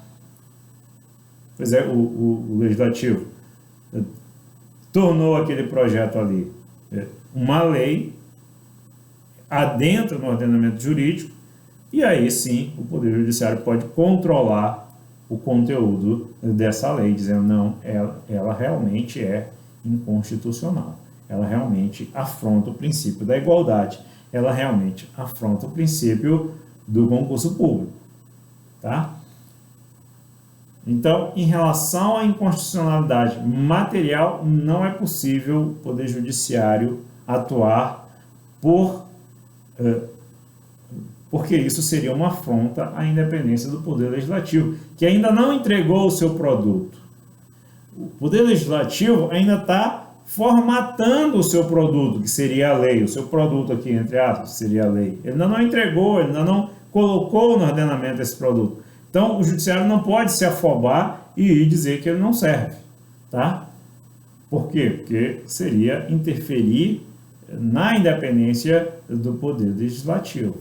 Pois é, o legislativo tornou aquele projeto ali uma lei, adentra no ordenamento jurídico, e aí sim o Poder Judiciário pode controlar o conteúdo dessa lei, dizendo não, ela realmente é inconstitucional, ela realmente afronta o princípio da igualdade, ela realmente afronta o princípio do concurso público, tá? Então, em relação à inconstitucionalidade material, não é possível o Poder Judiciário atuar porque isso seria uma afronta à independência do Poder Legislativo, que ainda não entregou o seu produto. O Poder Legislativo ainda está formatando o seu produto, que seria a lei, o seu produto aqui, entre aspas, seria a lei. Ele ainda não entregou, ele ainda não colocou no ordenamento esse produto. Então, o judiciário não pode se afobar e dizer que ele não serve, tá? Por quê? Porque seria interferir na independência do Poder Legislativo.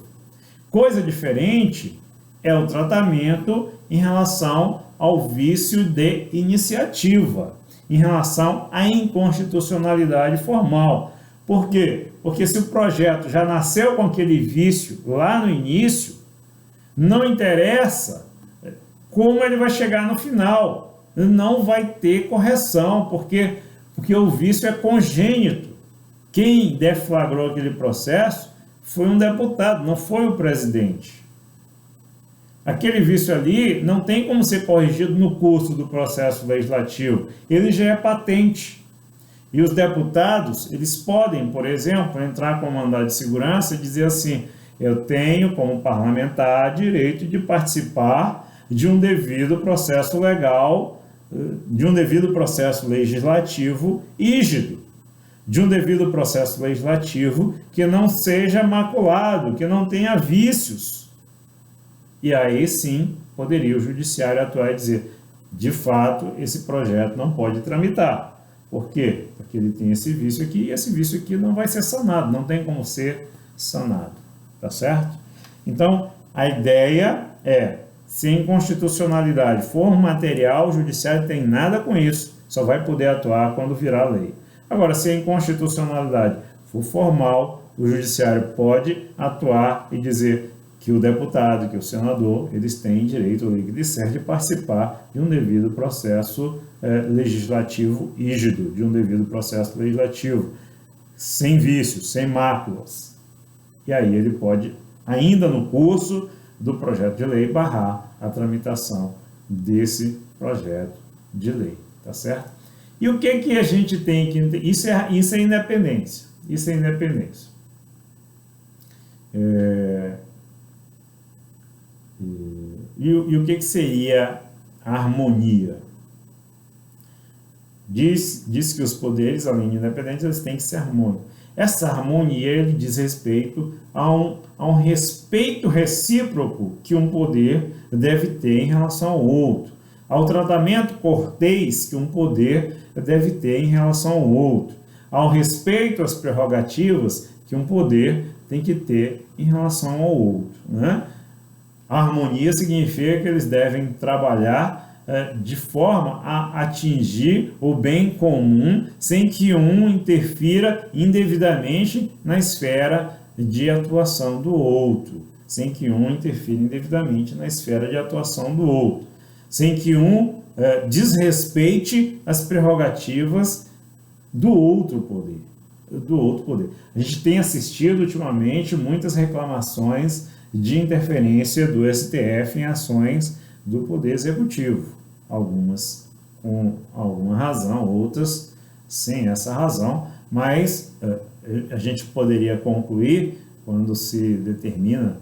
Coisa diferente é o tratamento em relação ao vício de iniciativa, em relação à inconstitucionalidade formal. Por quê? Porque se o projeto já nasceu com aquele vício lá no início, não interessa como ele vai chegar no final, não vai ter correção, porque o vício é congênito. Quem deflagrou aquele processo foi um deputado, não foi o presidente. Aquele vício ali não tem como ser corrigido no curso do processo legislativo, ele já é patente. E os deputados, eles podem, por exemplo, entrar com mandado de segurança e dizer assim: eu tenho, como parlamentar, direito de participar de um devido processo legal, de um devido processo legislativo rígido, de um devido processo legislativo que não seja maculado, que não tenha vícios. E aí sim poderia o judiciário atuar e dizer: de fato, esse projeto não pode tramitar. Por quê? Porque ele tem esse vício aqui, e esse vício aqui não vai ser sanado, não tem como ser sanado, tá certo? Então, a ideia é: se a inconstitucionalidade for material, o judiciário tem nada com isso, só vai poder atuar quando virar lei. Agora, se a inconstitucionalidade for formal, o judiciário pode atuar e dizer que o deputado, que o senador, eles têm direito, lei que lhes serve, de participar de um devido processo legislativo rígido, de um devido processo legislativo, sem vícios, sem máculas. E aí ele pode, ainda no curso do projeto de lei, barrar a tramitação desse projeto de lei, tá certo? E o que a gente tem que entender? Isso é independência. Isso é independência. E o que seria a harmonia? Diz que os poderes, além de independentes, eles têm que ser harmônicos. Essa harmonia ele diz respeito a um respeito recíproco que um poder deve ter em relação ao outro, ao tratamento cortês que um poder deve ter em relação ao outro, ao respeito às prerrogativas que um poder tem que ter em relação ao outro, né? A harmonia significa que eles devem trabalhar de forma a atingir o bem comum sem que um interfira indevidamente na esfera de atuação do outro, sem que um interfira indevidamente na esfera de atuação do outro, sem que um desrespeite as prerrogativas do outro poder. A gente tem assistido ultimamente muitas reclamações de interferência do STF em ações do Poder Executivo, algumas com alguma razão, outras sem essa razão, mas a gente poderia concluir quando se determina,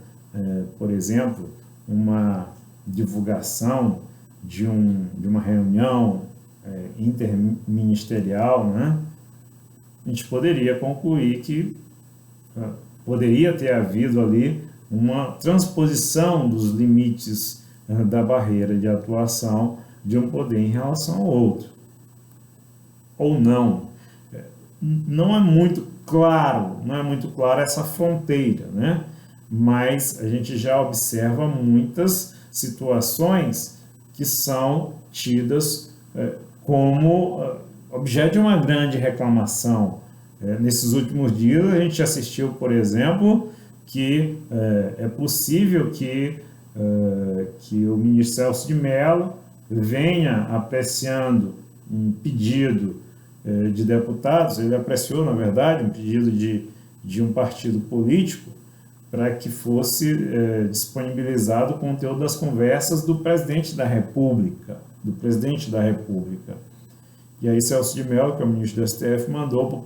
por exemplo, uma divulgação de uma reunião interministerial, né? A gente poderia concluir que poderia ter havido ali uma transposição dos limites da barreira de atuação de um poder em relação ao outro. Ou não. Não é muito claro essa fronteira, né? Mas a gente já observa muitas situações que são tidas como objeto de uma grande reclamação. Nesses últimos dias a gente assistiu, por exemplo, que é possível que o ministro Celso de Mello venha apreciando um pedido de deputados, ele apreciou, na verdade, um pedido de um partido político para que fosse disponibilizado o conteúdo das conversas do presidente da República, E aí Celso de Mello, que é o ministro do STF, mandou para o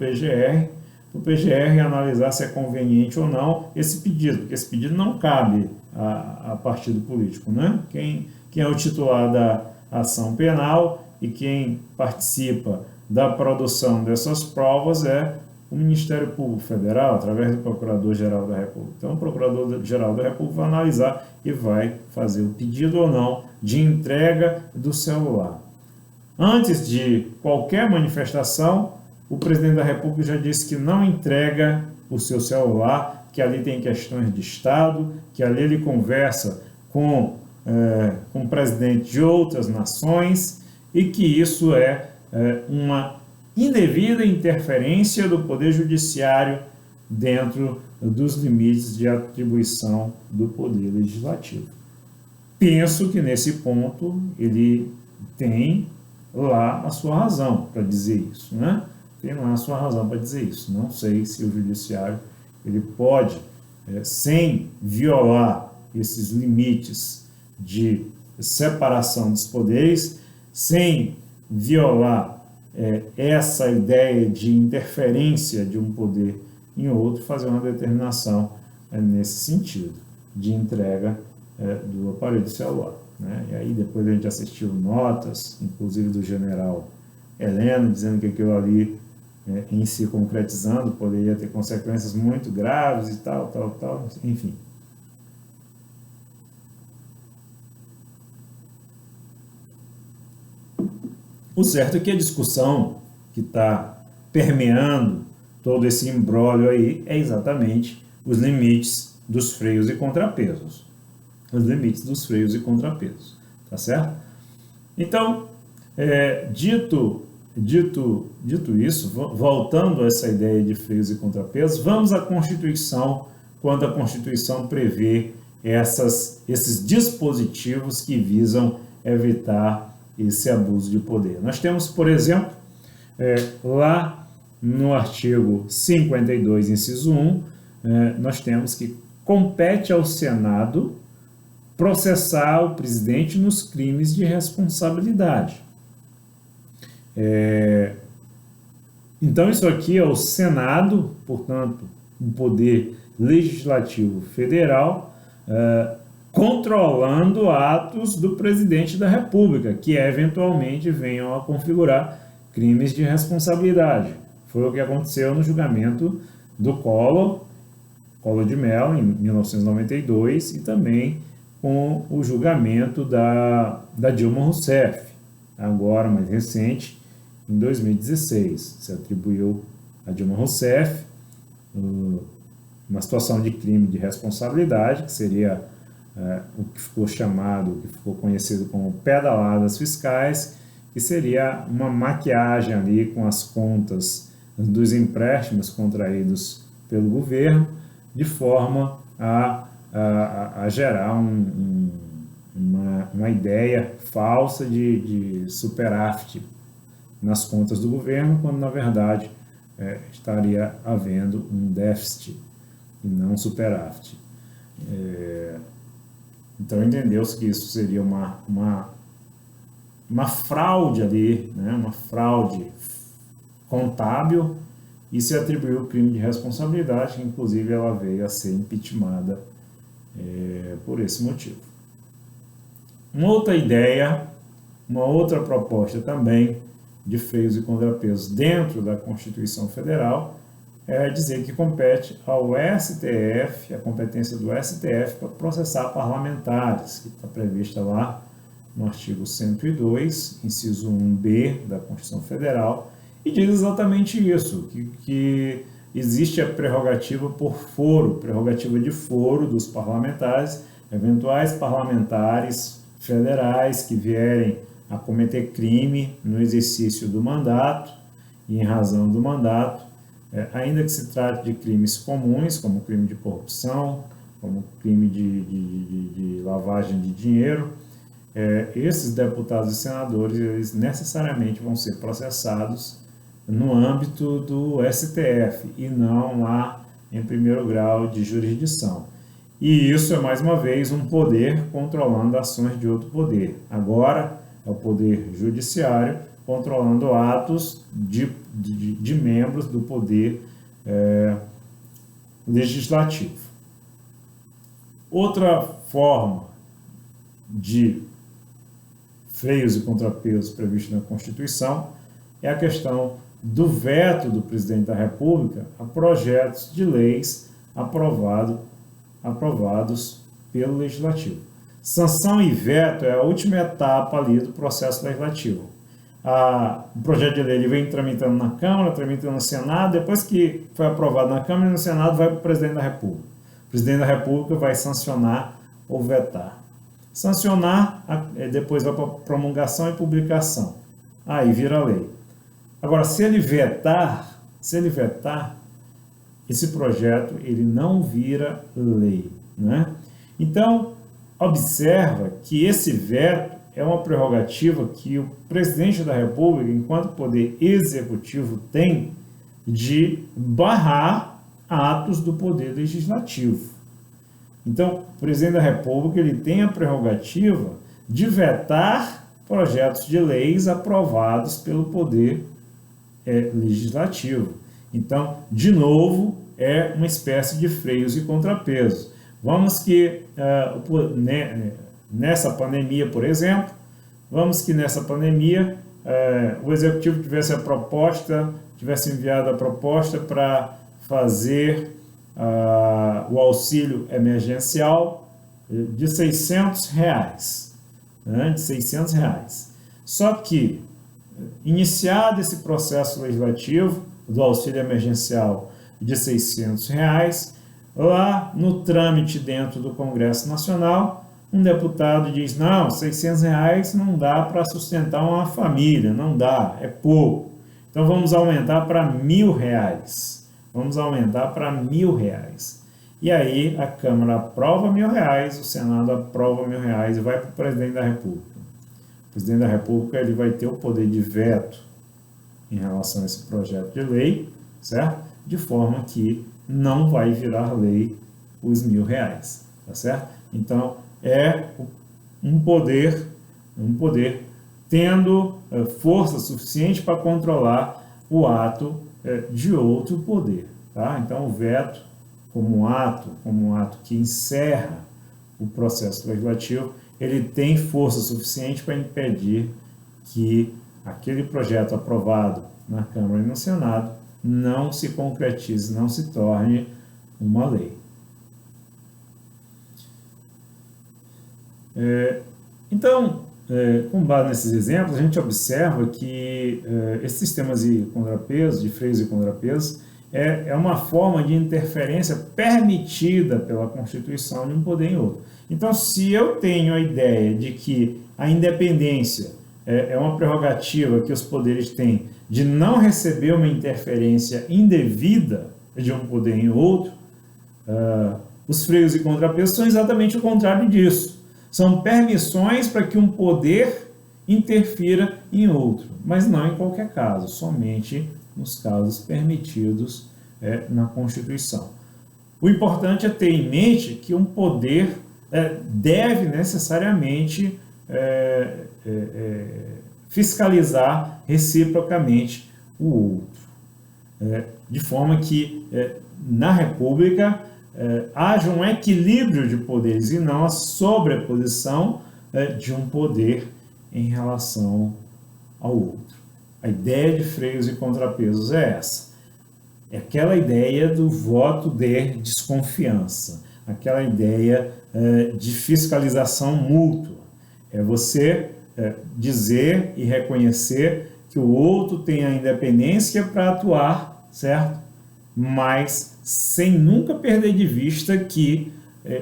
PGR analisar se é conveniente ou não esse pedido, porque esse pedido não cabe a partido político, né? Quem é o titular da ação penal e quem participa da produção dessas provas é o Ministério Público Federal, através do Procurador-Geral da República. Então, o Procurador-Geral da República vai analisar e vai fazer o pedido ou não de entrega do celular. Antes de qualquer manifestação, o presidente da República já disse que não entrega o seu celular, que ali tem questões de Estado, que ali ele conversa com o presidente de outras nações e que isso é uma indevida interferência do Poder Judiciário dentro dos limites de atribuição do Poder Legislativo. Penso que nesse ponto ele tem lá a sua razão para dizer isso, né? Tem lá a sua razão para dizer isso. Não sei se o Judiciário ele pode, sem violar esses limites de separação dos poderes, sem violar essa ideia de interferência de um poder em outro, fazer uma determinação nesse sentido, de entrega do aparelho celular, né? E aí depois a gente assistiu notas, inclusive do general Heleno, dizendo que aquilo ali, em se concretizando, poderia ter consequências muito graves e tal, enfim. O certo é que a discussão que está permeando todo esse imbróglio aí é exatamente os limites dos freios e contrapesos. Tá certo? Então, dito isso, voltando a essa ideia de freios e contrapesos, vamos à Constituição, quando a Constituição prevê esses dispositivos que visam evitar esse abuso de poder. Nós temos, por exemplo, lá no artigo 52, inciso 1, nós temos que compete ao Senado processar o presidente nos crimes de responsabilidade. Então, isso aqui é o Senado, portanto, o Poder Legislativo Federal, controlando atos do presidente da República, que eventualmente venham a configurar crimes de responsabilidade. Foi o que aconteceu no julgamento do Collor de Mello, em 1992, e também com o julgamento da Dilma Rousseff, agora mais recente, em 2016. Se atribuiu a Dilma Rousseff uma situação de crime de responsabilidade, que seria o que ficou conhecido como pedaladas fiscais, que seria uma maquiagem ali com as contas dos empréstimos contraídos pelo governo, de forma a gerar uma ideia falsa de superávit nas contas do governo, quando na verdade estaria havendo um déficit e não um superávit. Então entendeu-se que isso seria uma fraude ali, né? Uma fraude contábil, e se atribuiu o crime de responsabilidade, que inclusive ela veio a ser impeachmentada por esse motivo. Uma outra ideia, uma outra proposta também de freios e contrapesos dentro da Constituição Federal é dizer que compete ao STF, a competência do STF para processar parlamentares, que está prevista lá no artigo 102, inciso 1b da Constituição Federal, e diz exatamente isso, que existe a prerrogativa por foro, prerrogativa de foro dos parlamentares, eventuais parlamentares federais que vierem a cometer crime no exercício do mandato e em razão do mandato, ainda que se trate de crimes comuns, como crime de corrupção, como crime de lavagem de dinheiro, esses deputados e senadores, eles necessariamente vão ser processados no âmbito do STF e não lá em primeiro grau de jurisdição. E isso é, mais uma vez, um poder controlando ações de outro poder. Agora é o poder judiciário controlando atos de membros do poder legislativo. Outra forma de freios e contrapesos previstos na Constituição é a questão do veto do presidente da República a projetos de leis aprovados pelo Legislativo. Sanção e veto é a última etapa ali do processo legislativo. O projeto de lei ele vem tramitando na Câmara, tramitando no Senado, depois que foi aprovado na Câmara e no Senado, vai para o presidente da República. O presidente da República vai sancionar ou vetar. Sancionar, depois vai para promulgação e publicação. Aí vira lei. Agora, se ele vetar, esse projeto ele não vira lei, né? Então, observa que esse veto é uma prerrogativa que o presidente da República, enquanto poder executivo, tem de barrar atos do poder legislativo. Então, o presidente da República ele tem a prerrogativa de vetar projetos de leis aprovados pelo poder legislativo. Então, de novo, é uma espécie de freios e contrapesos. Vamos que nessa pandemia, por exemplo, o Executivo tivesse enviado a proposta para fazer o auxílio emergencial de R$600, né, de R$600. Só que, iniciado esse processo legislativo do auxílio emergencial de R$600, lá no trâmite dentro do Congresso Nacional, um deputado diz, não, R$600 não dá para sustentar uma família, não dá, é pouco. Então vamos aumentar para R$1.000. Vamos aumentar para R$1.000. E aí a Câmara aprova R$1.000, o Senado aprova R$1.000 e vai para o presidente da República. O presidente da República ele vai ter o poder de veto em relação a esse projeto de lei, certo? De forma que não vai virar lei os R$1.000, tá certo? Então, é um poder tendo força suficiente para controlar o ato de outro poder, tá? Então, o veto, como um ato que encerra o processo legislativo, ele tem força suficiente para impedir que aquele projeto aprovado na Câmara e no Senado não se concretize, não se torne uma lei. Então, com base nesses exemplos, a gente observa que esses sistemas de contrapesos, de freios e contrapesos, é uma forma de interferência permitida pela Constituição de um poder em outro. Então, se eu tenho a ideia de que a independência é uma prerrogativa que os poderes têm de não receber uma interferência indevida de um poder em outro, os freios e contrapesos são exatamente o contrário disso. São permissões para que um poder interfira em outro, mas não em qualquer caso, somente nos casos permitidos na Constituição. O importante é ter em mente que um poder deve necessariamente fiscalizar reciprocamente o outro, de forma que na República haja um equilíbrio de poderes e não a sobreposição de um poder em relação ao outro. A ideia de freios e contrapesos é essa. É aquela ideia do voto de desconfiança, aquela ideia de fiscalização mútua. É você dizer e reconhecer que o outro tem a independência para atuar, certo? Mas sem nunca perder de vista que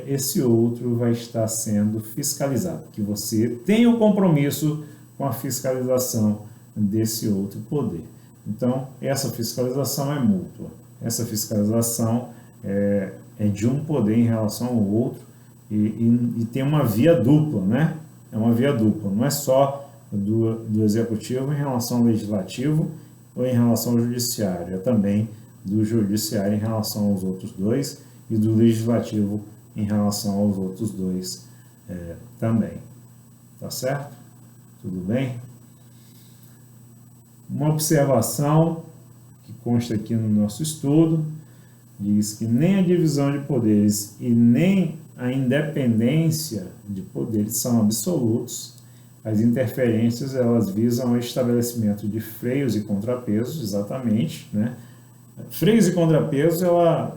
esse outro vai estar sendo fiscalizado, que você tem o compromisso com a fiscalização desse outro poder. Então, essa fiscalização é mútua. Essa fiscalização é de um poder em relação ao outro e tem uma via dupla, né? É uma via dupla, não é só do executivo em relação ao legislativo ou em relação ao judiciário, é também do judiciário em relação aos outros dois e do legislativo em relação aos outros dois também. Tá certo? Tudo bem? Uma observação que consta aqui no nosso estudo diz que nem a divisão de poderes e nem a independência de poderes são absolutos. As interferências, elas visam o estabelecimento de freios e contrapesos, exatamente, né? Freios e contrapesos, ela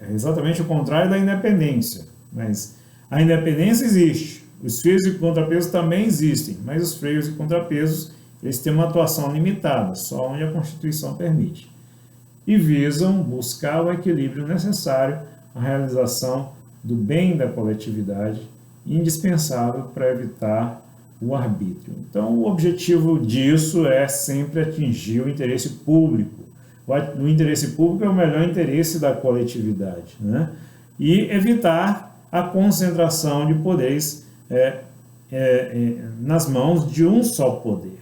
é exatamente o contrário da independência, mas a independência existe, os freios e contrapesos também existem, mas os freios e contrapesos, eles têm uma atuação limitada, só onde a Constituição permite, e visam buscar o equilíbrio necessário à realização do bem da coletividade, indispensável para evitar o arbítrio. Então, o objetivo disso é sempre atingir o interesse público. O interesse público é o melhor interesse da coletividade, né? E evitar a concentração de poderes nas mãos de um só poder.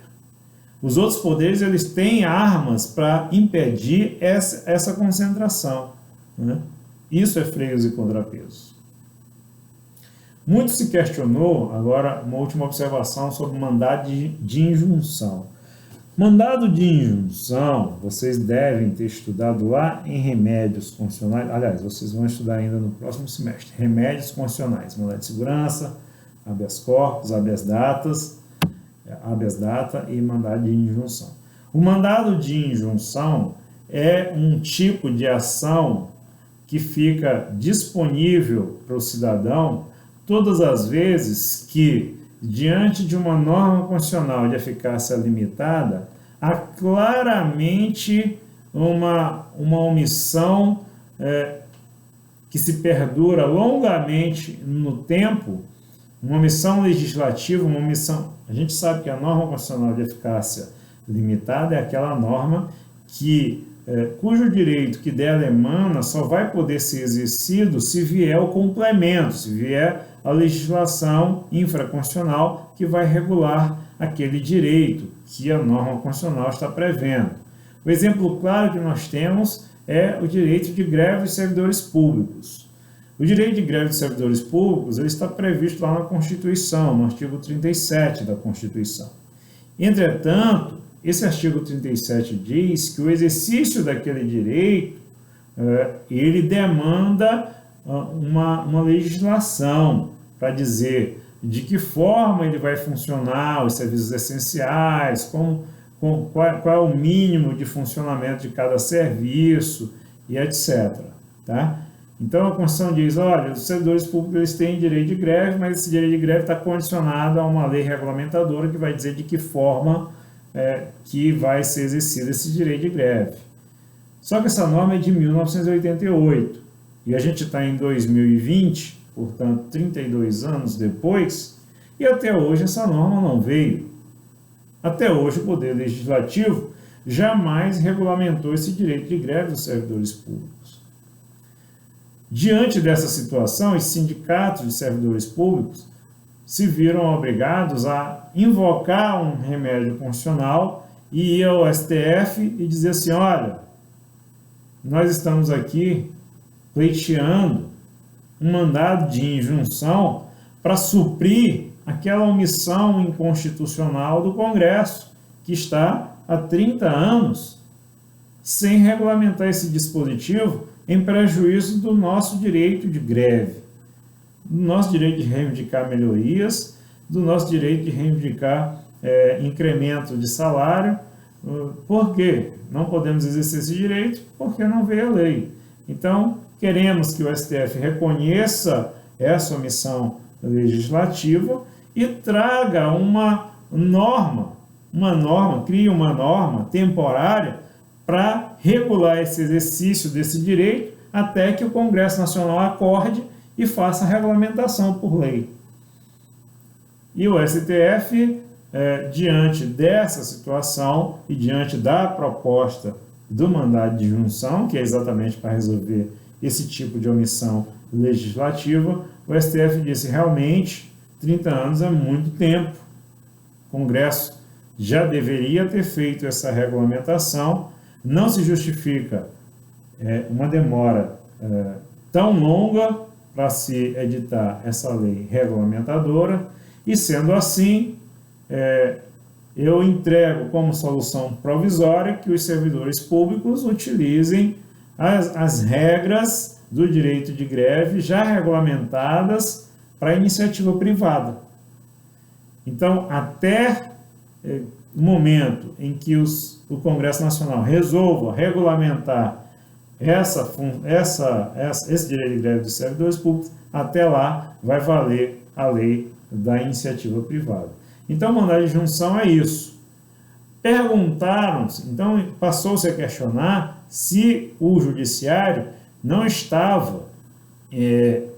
Os outros poderes, eles têm armas para impedir essa concentração, né? Isso é freios e contrapesos. Muito se questionou, agora uma última observação sobre o mandado de injunção. Mandado de injunção, vocês devem ter estudado lá em remédios constitucionais, aliás, vocês vão estudar ainda no próximo semestre, remédios constitucionais, mandado de segurança, habeas corpus, habeas data e mandado de injunção. O mandado de injunção é um tipo de ação que fica disponível para o cidadão todas as vezes que, diante de uma norma constitucional de eficácia limitada, há claramente uma omissão que se perdura longamente no tempo, uma omissão legislativa, uma omissão... A gente sabe que a norma constitucional de eficácia limitada é aquela norma cujo direito que dela emana só vai poder ser exercido se vier o complemento, se vier a legislação infraconstitucional que vai regular aquele direito que a norma constitucional está prevendo. O exemplo claro que nós temos é o direito de greve dos servidores públicos. O direito de greve dos servidores públicos ele está previsto lá na Constituição, no artigo 37 da Constituição. Entretanto, esse artigo 37 diz que o exercício daquele direito ele demanda uma legislação para dizer de que forma ele vai funcionar, os serviços essenciais, qual é o mínimo de funcionamento de cada serviço e etc. Tá? Então, a Constituição diz, olha, os servidores públicos eles têm direito de greve, mas esse direito de greve está condicionado a uma lei regulamentadora que vai dizer de que forma que vai ser exercido esse direito de greve. Só que essa norma é de 1988 e a gente está em 2020, portanto, 32 anos depois, e até hoje essa norma não veio. Até hoje o Poder Legislativo jamais regulamentou esse direito de greve dos servidores públicos. Diante dessa situação, os sindicatos de servidores públicos se viram obrigados a invocar um remédio constitucional e ir ao STF e dizer assim, olha, nós estamos aqui pleiteando um mandado de injunção para suprir aquela omissão inconstitucional do Congresso, que está há 30 anos sem regulamentar esse dispositivo em prejuízo do nosso direito de greve, do nosso direito de reivindicar melhorias, do nosso direito de reivindicar incremento de salário. Por quê? Não podemos exercer esse direito porque não veio a lei. Então, queremos que o STF reconheça essa omissão legislativa e traga uma norma, crie uma norma temporária para regular esse exercício desse direito até que o Congresso Nacional acorde e faça a regulamentação por lei. E o STF, diante dessa situação e diante da proposta do mandado de injunção, que é exatamente para resolver esse tipo de omissão legislativa, o STF disse, realmente, 30 anos é muito tempo. O Congresso já deveria ter feito essa regulamentação. Não se justifica uma demora tão longa para se editar essa lei regulamentadora e, sendo assim, eu entrego como solução provisória que os servidores públicos utilizem as regras do direito de greve já regulamentadas para a iniciativa privada. Então, até no momento em que o Congresso Nacional resolva regulamentar esse direito de greve dos servidores públicos, até lá vai valer a lei da iniciativa privada. Então, mandado de injunção é isso. Perguntaram-se, então passou-se a questionar se o judiciário não estava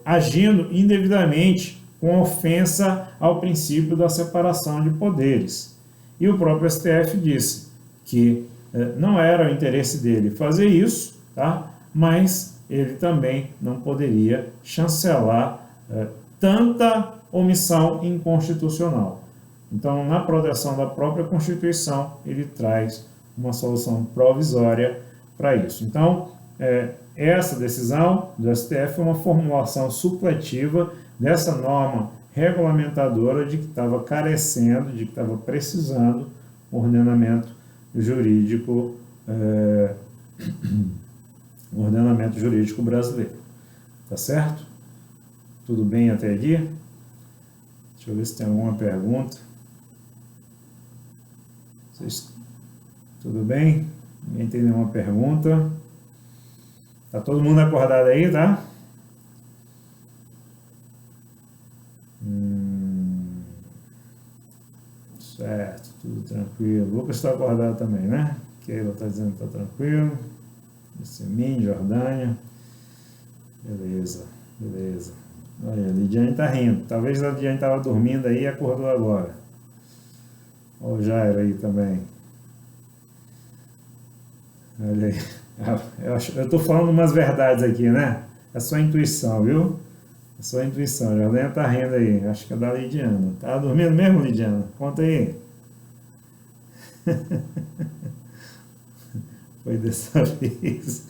agindo indevidamente com ofensa ao princípio da separação de poderes. E o próprio STF disse que não era o interesse dele fazer isso, tá? Mas ele também não poderia chancelar tanta omissão inconstitucional. Então, na proteção da própria Constituição, ele traz uma solução provisória para isso. Então, essa decisão do STF é uma formulação supletiva dessa norma regulamentadora de que estava carecendo, de que estava precisando um ordenamento jurídico brasileiro. Tá certo? Tudo bem até aqui? Deixa eu ver se tem alguma pergunta. Tudo bem? Ninguém tem nenhuma pergunta? Tá todo mundo acordado aí, tá? Certo, tudo tranquilo. O Lucas está acordado também, né? Keila está dizendo que está tranquilo. Semin, Jordânia. Beleza. Olha, a Lidiane está rindo. Talvez a Lidiane estava dormindo aí e acordou agora. Olha o Jairo aí também. Olha aí. Eu estou falando umas verdades aqui, né? É só intuição, viu? É só intuição. A Jordânia está rindo aí. Acho que é da Lidiana. Tá dormindo mesmo, Lidiana? Conta aí. Foi dessa vez.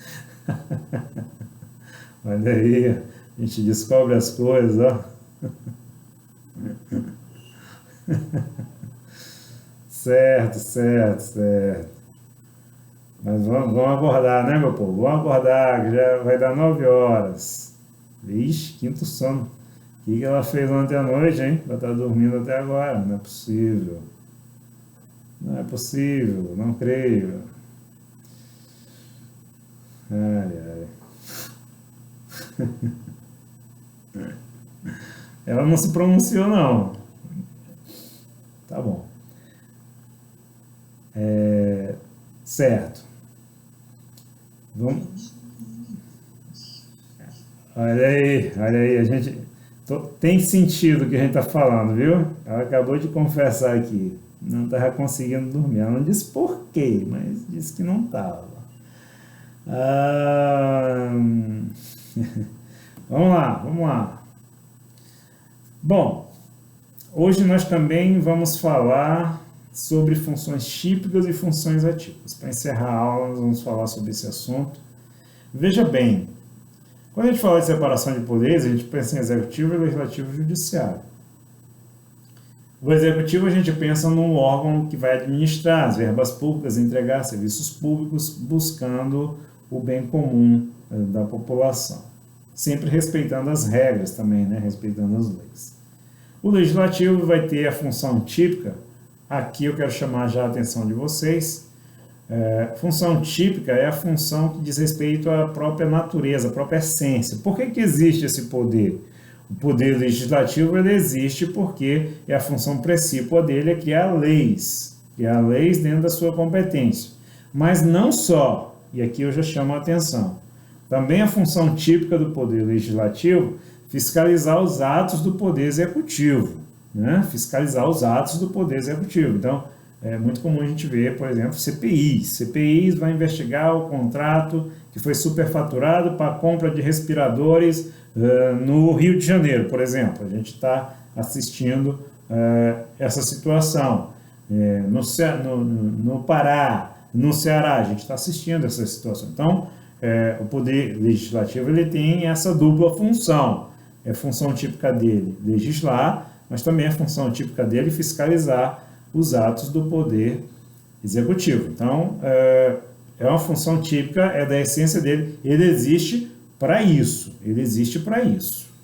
Olha aí, a gente descobre as coisas, ó. Certo. Mas vamos acordar, né, meu povo? Vamos acordar, que já vai dar 9 horas. Vixe, quinto sono. O que ela fez ontem à noite, hein? Vai estar dormindo até agora. Não é possível. Não creio. Ai. Ela não se pronunciou, não. Tá bom. Certo. Vamos. Olha aí, a gente tem sentido o que a gente está falando, viu? Ela acabou de confessar aqui, não estava conseguindo dormir. Ela não disse por quê, mas disse que não estava. Ah, vamos lá. Bom, hoje nós também vamos falar sobre funções típicas e funções atípicas. Para encerrar a aula, nós vamos falar sobre esse assunto. Veja bem, quando a gente fala de separação de poderes, a gente pensa em executivo, legislativo e judiciário. O executivo a gente pensa num órgão que vai administrar as verbas públicas, entregar serviços públicos, buscando o bem comum da população. Sempre respeitando as regras também, né? Respeitando as leis. O legislativo vai ter a função típica, aqui eu quero chamar já a atenção de vocês. Função típica é a função que diz respeito à própria natureza, à própria essência. Por que existe esse poder? O poder legislativo ele existe porque a função principal dele é criar leis dentro da sua competência. Mas não só, e aqui eu já chamo a atenção, também a função típica do poder legislativo fiscalizar os atos do poder executivo, né? Fiscalizar os atos do poder executivo. Então, é muito comum a gente ver, por exemplo, CPIs. CPIs vai investigar o contrato que foi superfaturado para a compra de respiradores no Rio de Janeiro, por exemplo. A gente está assistindo essa situação. No Pará, no Ceará, a gente está assistindo essa situação. Então, o Poder Legislativo ele tem essa dupla função. É função típica dele legislar, mas também é função típica dele fiscalizar os atos do Poder Executivo. Então, é uma função típica, é da essência dele, ele existe para isso,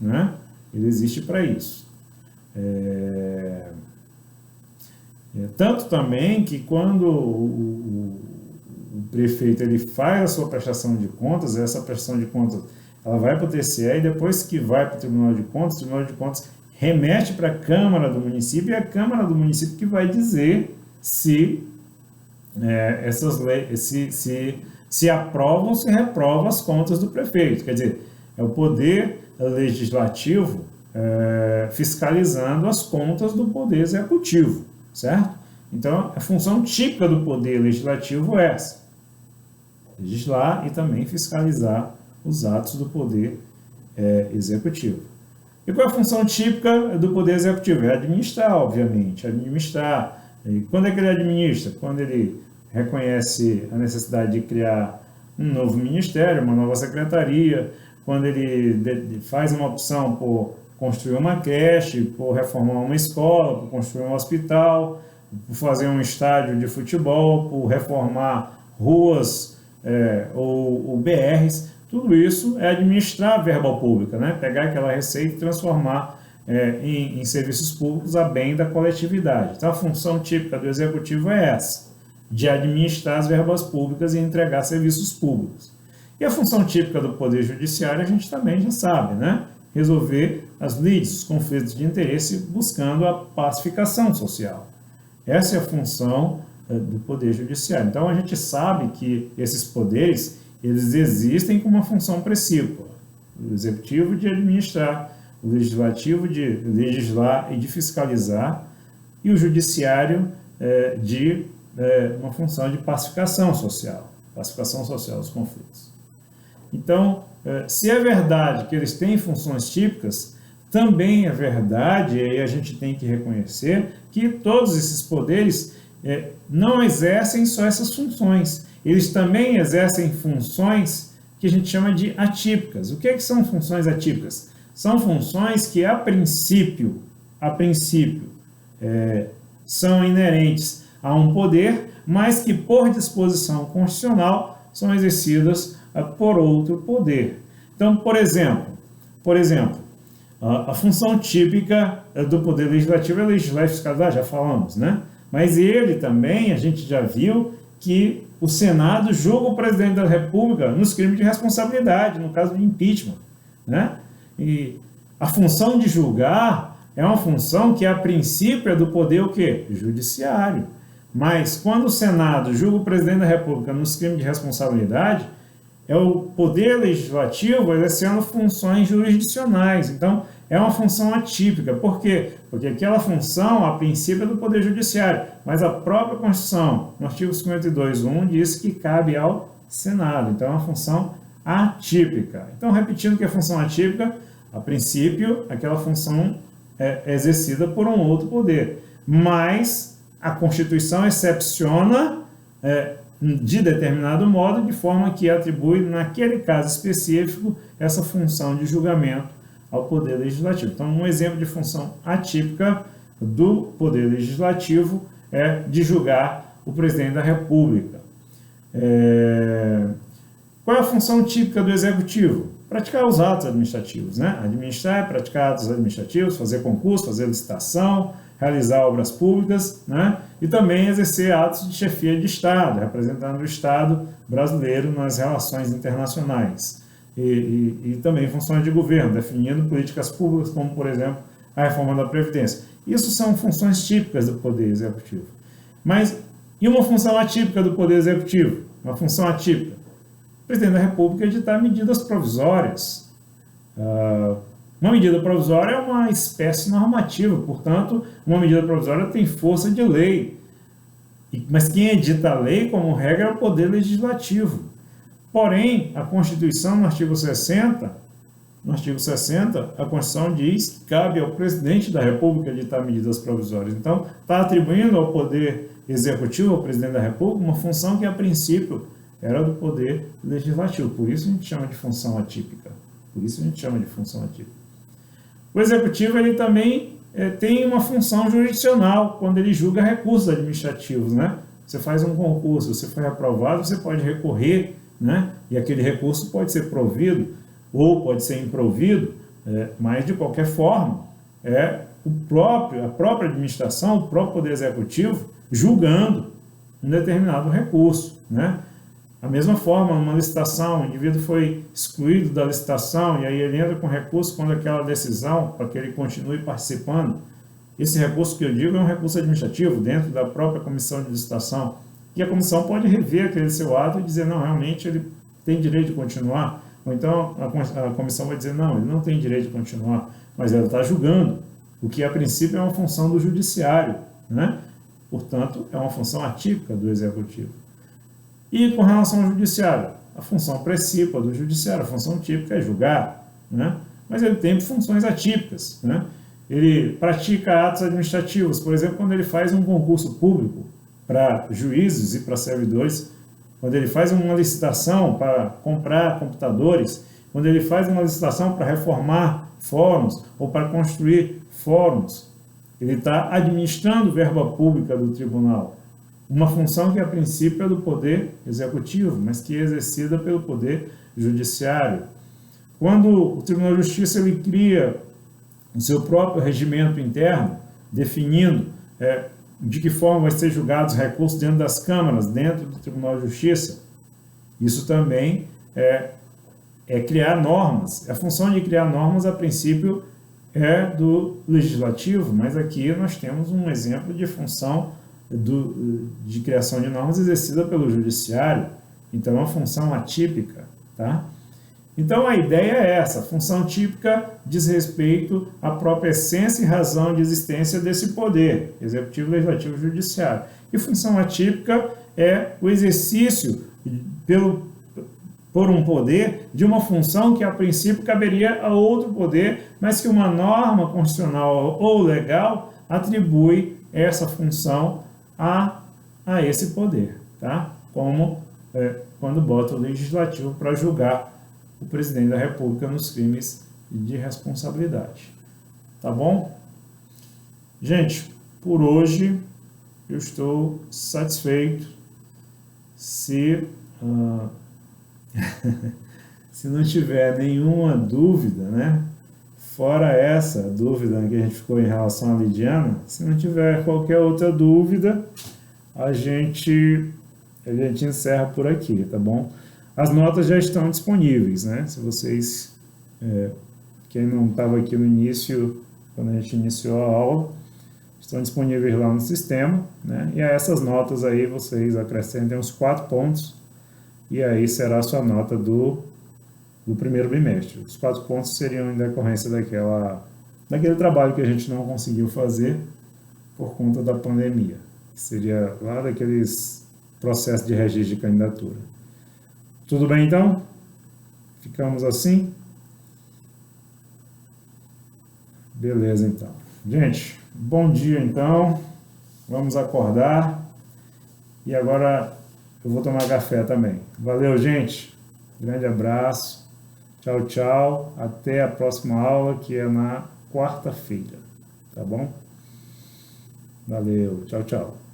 né? Ele existe para isso. Tanto também que quando o prefeito ele faz a sua prestação de contas, essa prestação de contas ela vai para o TCE e depois que vai para o Tribunal de Contas remete para a Câmara do município e é a Câmara do município que vai dizer se essas leis, se aprovam ou se reprovam as contas do prefeito. Quer dizer, é o Poder Legislativo fiscalizando as contas do Poder Executivo, certo? Então, a função típica do Poder Legislativo é essa: legislar e também fiscalizar os atos do Poder Executivo. E qual é a função típica do Poder Executivo? É administrar, obviamente, administrar. E quando é que ele administra? Quando ele reconhece a necessidade de criar um novo ministério, uma nova secretaria, quando ele faz uma opção por construir uma creche, por reformar uma escola, por construir um hospital, por fazer um estádio de futebol, por reformar ruas ou BRs. Tudo isso é administrar a verba pública, né? Pegar aquela receita e transformar em serviços públicos a bem da coletividade. Então, a função típica do Executivo é essa, de administrar as verbas públicas e entregar serviços públicos. E a função típica do Poder Judiciário a gente também já sabe, né? Resolver as lides, os conflitos de interesse, buscando a pacificação social. Essa é a função do Poder Judiciário. Então, a gente sabe que esses poderes eles existem com uma função precípua. O Executivo de administrar, o Legislativo de legislar e de fiscalizar, e o Judiciário de uma função de pacificação social dos conflitos. Então, se é verdade que eles têm funções típicas, também é verdade, e aí a gente tem que reconhecer, que todos esses poderes não exercem só essas funções. Eles também exercem funções que a gente chama de atípicas. O que são funções atípicas? São funções que, a princípio, são inerentes a um poder, mas que, por disposição constitucional, são exercidas por outro poder. Então, por exemplo, a função típica do Poder Legislativo é legislar e fiscalizar, já falamos, né? Mas ele também, a gente já viu que o Senado julga o presidente da República nos crimes de responsabilidade, no caso de impeachment. né? E a função de julgar é uma função que, a princípio, é do poder o quê? Judiciário. Mas, quando o Senado julga o presidente da República nos crimes de responsabilidade, é o poder legislativo exercendo funções jurisdicionais. Então, é uma função atípica. Por quê? Porque aquela função, a princípio, é do Poder Judiciário, mas a própria Constituição, no artigo 52.1, diz que cabe ao Senado. Então, é uma função atípica. Então, repetindo que é função atípica, a princípio, aquela função é exercida por um outro poder. Mas a Constituição excepciona de determinado modo, de forma que atribui, naquele caso específico, essa função de julgamento ao Poder Legislativo. Então, um exemplo de função atípica do Poder Legislativo é de julgar o presidente da República. Qual é a função típica do Executivo? Praticar os atos administrativos, né? Administrar, praticar atos administrativos, fazer concurso, fazer licitação, realizar obras públicas, né? E também exercer atos de chefia de Estado, representando o Estado brasileiro nas relações internacionais. E também funções de governo, definindo políticas públicas, como, por exemplo, a reforma da Previdência. Isso são funções típicas do Poder Executivo. Mas, e uma função atípica do Poder Executivo? Uma função atípica? O presidente da República editar medidas provisórias. Uma medida provisória é uma espécie normativa, portanto, uma medida provisória tem força de lei. Mas quem edita a lei, como regra, é o Poder Legislativo. Porém, a Constituição, no artigo 60, a Constituição diz que cabe ao presidente da República editar medidas provisórias. Então, está atribuindo ao Poder Executivo, ao presidente da República, uma função que, a princípio, era do Poder Legislativo. Por isso a gente chama de função atípica. O Executivo, ele também tem uma função jurisdicional, quando ele julga recursos administrativos, né? Você faz um concurso, você foi aprovado, você pode recorrer, né? E aquele recurso pode ser provido ou pode ser improvido, mas de qualquer forma a própria administração, o próprio Poder Executivo julgando um determinado recurso, né? Da mesma forma, numa licitação, o indivíduo foi excluído da licitação e aí ele entra com recurso contra aquela decisão para que ele continue participando. Esse recurso que eu digo é um recurso administrativo dentro da própria comissão de licitação. E a comissão pode rever aquele seu ato e dizer, não, realmente ele tem direito de continuar. Ou então a comissão vai dizer, não, ele não tem direito de continuar, mas ela está julgando, o que a princípio é uma função do judiciário, né? Portanto, é uma função atípica do Executivo. E com relação ao judiciário, a função principal do judiciário, a função típica é julgar, né? Mas ele tem funções atípicas, né? Ele pratica atos administrativos, por exemplo, quando ele faz um concurso público para juízes e para servidores, quando ele faz uma licitação para comprar computadores, quando ele faz uma licitação para reformar fóruns ou para construir fóruns, ele está administrando verba pública do tribunal. Uma função que, a princípio, é do Poder Executivo, mas que é exercida pelo Poder Judiciário. Quando o Tribunal de Justiça ele cria o seu próprio regimento interno, definindo de que forma vai ser julgados os recursos dentro das câmaras, dentro do Tribunal de Justiça, isso também é criar normas. A função de criar normas, a princípio, é do Legislativo, mas aqui nós temos um exemplo de função de criação de normas exercida pelo Judiciário. Então, é uma função atípica, tá? Então, a ideia é essa. A função típica diz respeito à própria essência e razão de existência desse poder, Executivo, Legislativo e Judiciário. E função atípica é o exercício por um poder de uma função que, a princípio, caberia a outro poder, mas que uma norma constitucional ou legal atribui essa função a esse poder, tá? Como quando bota o Legislativo para julgar o presidente da República nos crimes de responsabilidade. Tá bom? Gente, por hoje eu estou satisfeito. Se não tiver nenhuma dúvida, né? Fora essa dúvida que a gente ficou em relação à Lidiana, se não tiver qualquer outra dúvida, a gente encerra por aqui, tá bom? As notas já estão disponíveis, né? Se vocês Quem não estava aqui no início, quando a gente iniciou a aula, estão disponíveis lá no sistema, né? E a essas notas aí vocês acrescentem os 4 pontos e aí será a sua nota do primeiro bimestre. Os 4 pontos seriam em decorrência daquele trabalho que a gente não conseguiu fazer por conta da pandemia, que seria lá daqueles processos de registro de candidatura. Tudo bem, então? Ficamos assim? Beleza, então. Gente, bom dia, então. Vamos acordar. E agora eu vou tomar café também. Valeu, gente. Grande abraço. Tchau, tchau. Até a próxima aula, que é na quarta-feira. Tá bom? Valeu. Tchau, tchau.